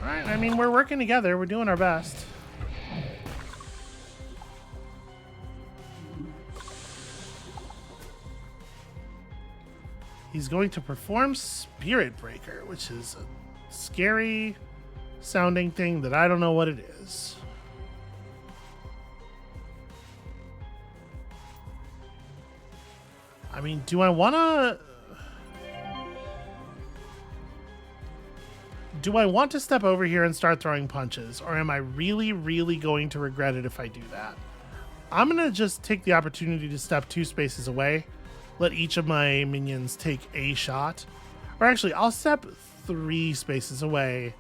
Alright, I mean, we're working together. We're doing our best. He's going to perform Spirit Breaker, which is a scary sounding thing that I don't know what it is. I mean, do I want to step over here and start throwing punches, or am I really, really going to regret it if I do that? I'm going to just take the opportunity to step 2 spaces away, let each of my minions take a shot. Or actually, I'll step 3 spaces away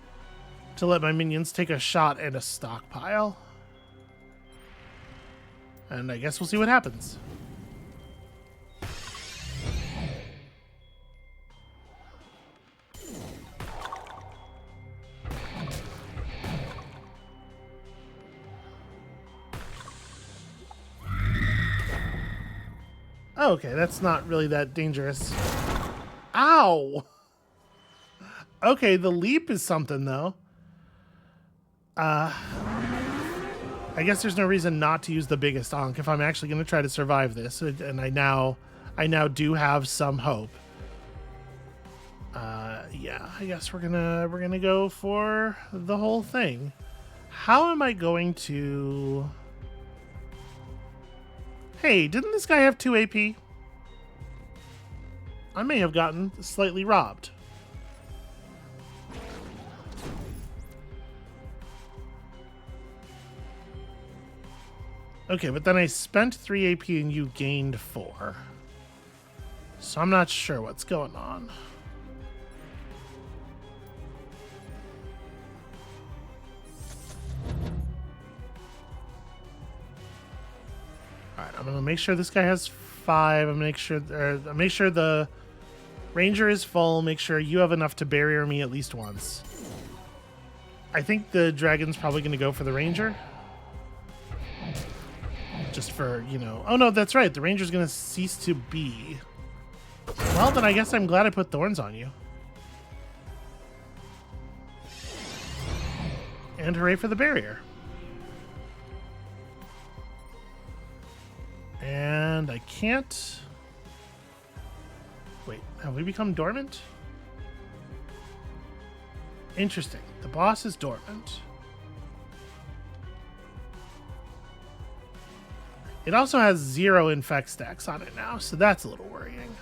to let my minions take a shot and a stockpile. And I guess we'll see what happens. Oh, okay, that's not really that dangerous. Ow! Okay, the leap is something, though. I guess there's no reason not to use the biggest onk if I'm actually going to try to survive this, and I now do have some hope. Yeah, I guess we're gonna go for the whole thing. How am I going to... Hey, didn't this guy have 2 AP? I may have gotten slightly robbed. Okay, but then I spent 3 AP and you gained 4. So I'm not sure what's going on. Alright, I'm gonna make sure this guy has 5. I'm gonna make sure the ranger is full. Make sure you have enough to barrier me at least once. I think the dragon's probably gonna go for the ranger. Just for, you know... Oh no, that's right. The ranger's gonna cease to be. Well, then I guess I'm glad I put thorns on you. And hooray for the barrier. And I can't... Wait, have we become dormant? Interesting. The boss is dormant. It also has 0 infect stacks on it now, so that's a little worrying.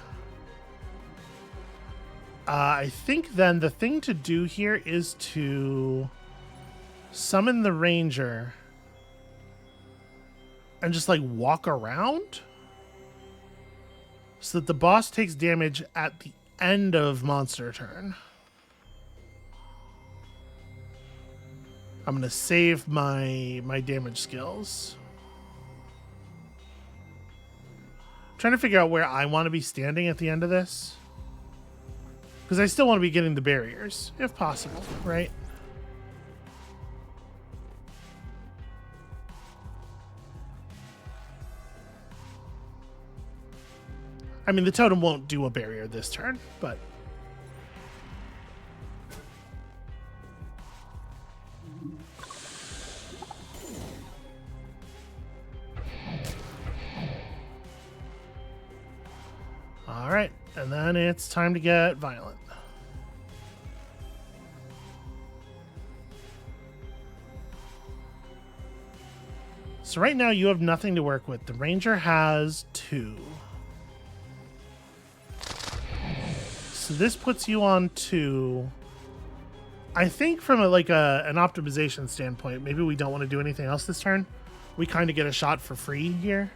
I think then the thing to do here is to summon the ranger and just like walk around so that the boss takes damage at the end of monster turn. I'm gonna save my damage skills. I'm trying to figure out where I want to be standing at the end of this, because I still want to be getting the barriers if possible, right? I mean, the totem won't do a barrier this turn, but... Alright, and then it's time to get violent. So right now you have nothing to work with. The ranger has 2. So this puts you on 2. I think from an optimization standpoint, maybe we don't want to do anything else this turn. We kind of get a shot for free here.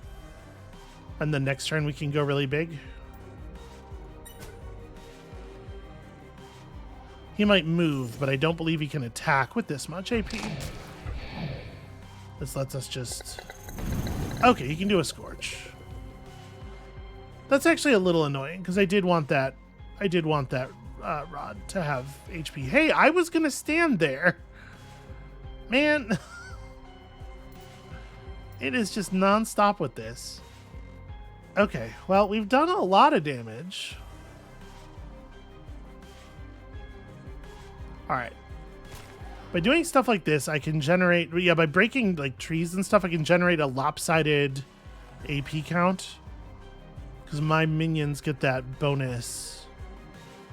And the next turn we can go really big. He might move, but I don't believe he can attack with this much AP. This lets us just... Okay, he can do a Scorch. That's actually a little annoying, because I did want that rod to have HP. Hey, I was going to stand there. Man. It is just non-stop with this. Okay, well, we've done a lot of damage. Alright. By doing stuff like this, I can generate... Yeah, by breaking like trees and stuff, I can generate a lopsided AP count. Because my minions get that bonus,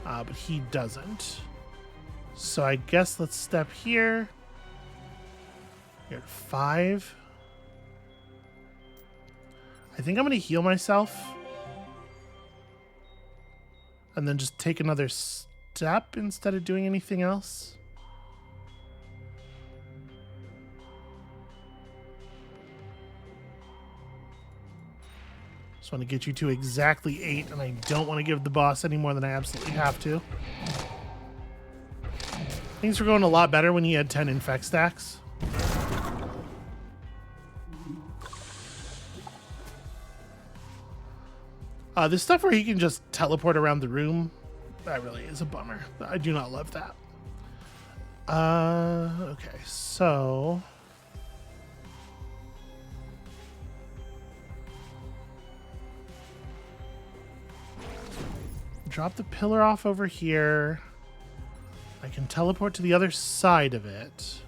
but he doesn't. So I guess let's step here. You're at 5. I think I'm going to heal myself. And then just take another step instead of doing anything else. Just want to get you to exactly 8, and I don't want to give the boss any more than I absolutely have to. Things were going a lot better when he had 10 infect stacks. This stuff where he can just teleport around the room, that really is a bummer. I do not love that. Okay, so... drop the pillar off over here. I can teleport to the other side of it.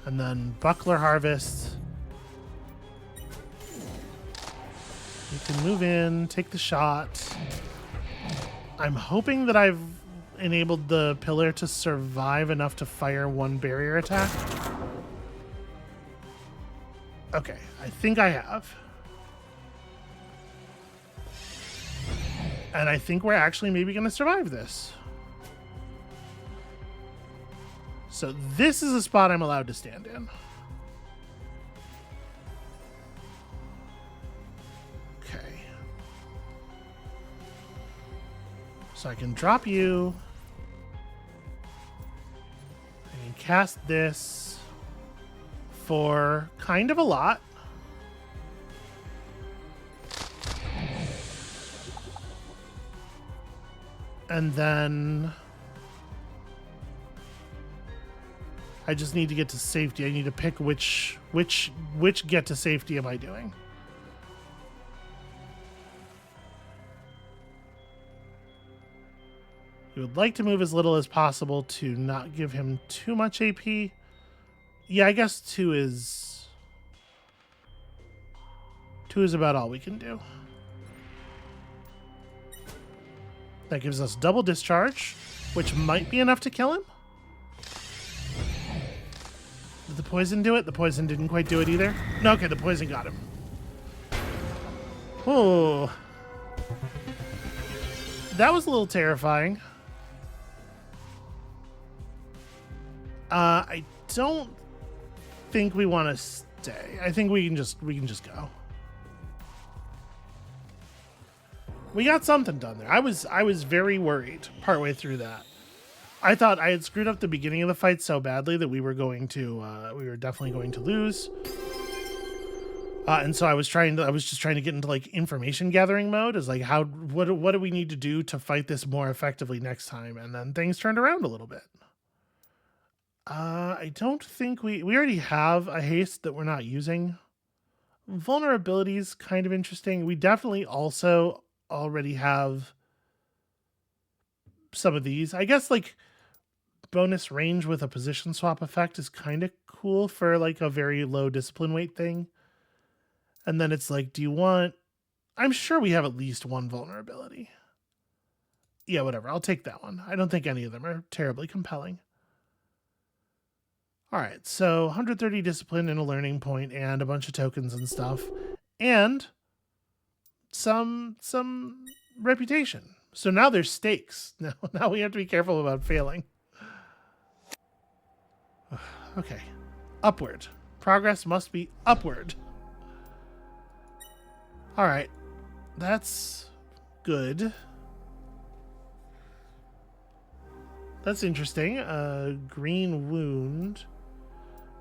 And then buckler harvest. You can move in, take the shot. I'm hoping that I've enabled the pillar to survive enough to fire 1 barrier attack. Okay, I think I have. And I think we're actually maybe going to survive this. So this is a spot I'm allowed to stand in. Okay. So I can drop you. I can cast this for kind of a lot. And then I just need to get to safety. I need to pick which get to safety am I doing. You would like to move as little as possible to not give him too much AP. Yeah, I guess 2 is about all we can do. That gives us double discharge, which might be enough to kill him. Did the poison do it? The poison didn't quite do it either. No, okay, the poison got him. Oh. That was a little terrifying. I don't think we want to stay. I think we can just go. We got something done there. I was very worried partway through that. I thought I had screwed up the beginning of the fight so badly that we were definitely going to lose. And so I was just trying to get into like information gathering mode, as like what do we need to do to fight this more effectively next time? And then things turned around a little bit. I don't think we already have a haste that we're not using. Vulnerability is kind of interesting. We definitely also already have some of these. I guess like bonus range with a position swap effect is kind of cool for like a very low discipline weight thing. And then it's like, do you want... I'm sure we have at least 1 vulnerability. Yeah, whatever. I'll take that one. I don't think any of them are terribly compelling. All right, so 130 discipline and a learning point and a bunch of tokens and stuff. And some reputation. So now there's stakes. Now we have to be careful about failing. Okay. Upward. Progress must be upward. All right. That's good. That's interesting. Green wound.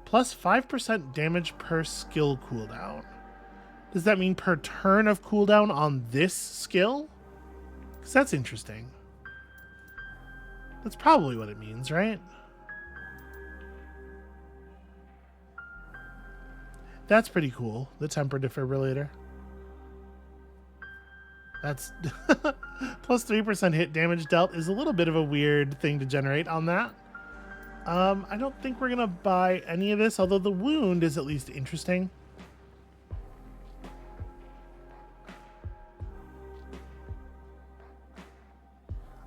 Plus 5% damage per skill cooldown. Does that mean per turn of cooldown on this skill? Because that's interesting. That's probably what it means, right? That's pretty cool. The temper defibrillator. That's plus 3% hit damage dealt is a little bit of a weird thing to generate on that. I don't think we're gonna buy any of this, although the wound is at least interesting.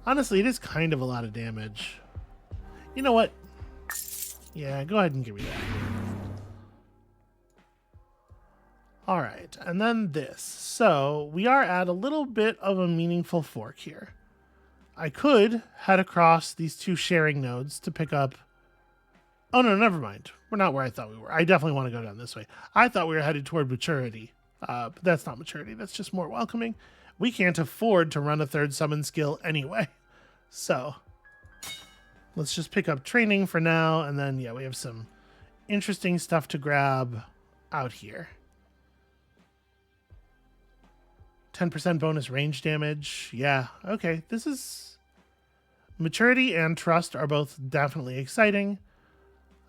Honestly, it is kind of a lot of damage. You know what? Yeah, go ahead and give me that. All right, and then this. So we are at a little bit of a meaningful fork here. I could head across these two sharing nodes to pick up... Oh, no, never mind. We're not where I thought we were. I definitely want to go down this way. I thought we were headed toward maturity. But that's not maturity. That's just more welcoming. We can't afford to run a third summon skill anyway. So let's just pick up training for now. And then, yeah, we have some interesting stuff to grab out here. 10% bonus range damage. Yeah, okay. This is... Maturity and trust are both definitely exciting.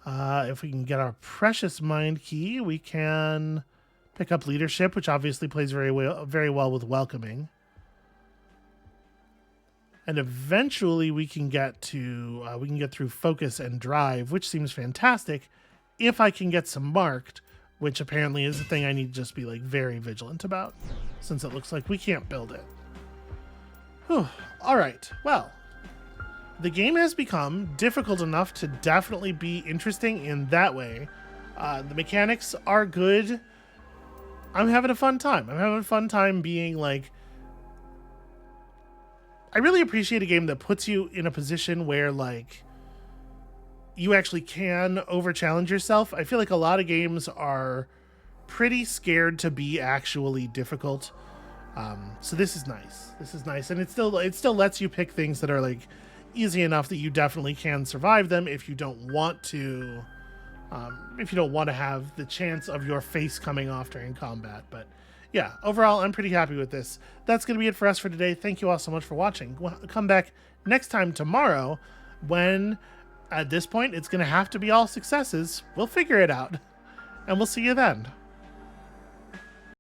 If we can get our precious mind key, we can pick up leadership, which obviously plays very well with welcoming. And eventually we can get through focus and drive, which seems fantastic. If I can get some marked, which apparently is a thing I need to just be like very vigilant about, since it looks like we can't build it. Whew. All right, well, the game has become difficult enough to definitely be interesting in that way. The mechanics are good. I'm having a fun time. I'm having a fun time being like... I really appreciate a game that puts you in a position where like you actually can over-challenge yourself. I feel like a lot of games are pretty scared to be actually difficult. So this is nice. This is nice. And it still lets you pick things that are like easy enough that you definitely can survive them if you don't want to have the chance of your face coming off during combat. But yeah, overall, I'm pretty happy with this. That's going to be it for us for today. Thank you all so much for watching. We'll come back next time tomorrow when, at this point, it's going to have to be all successes. We'll figure it out. And we'll see you then.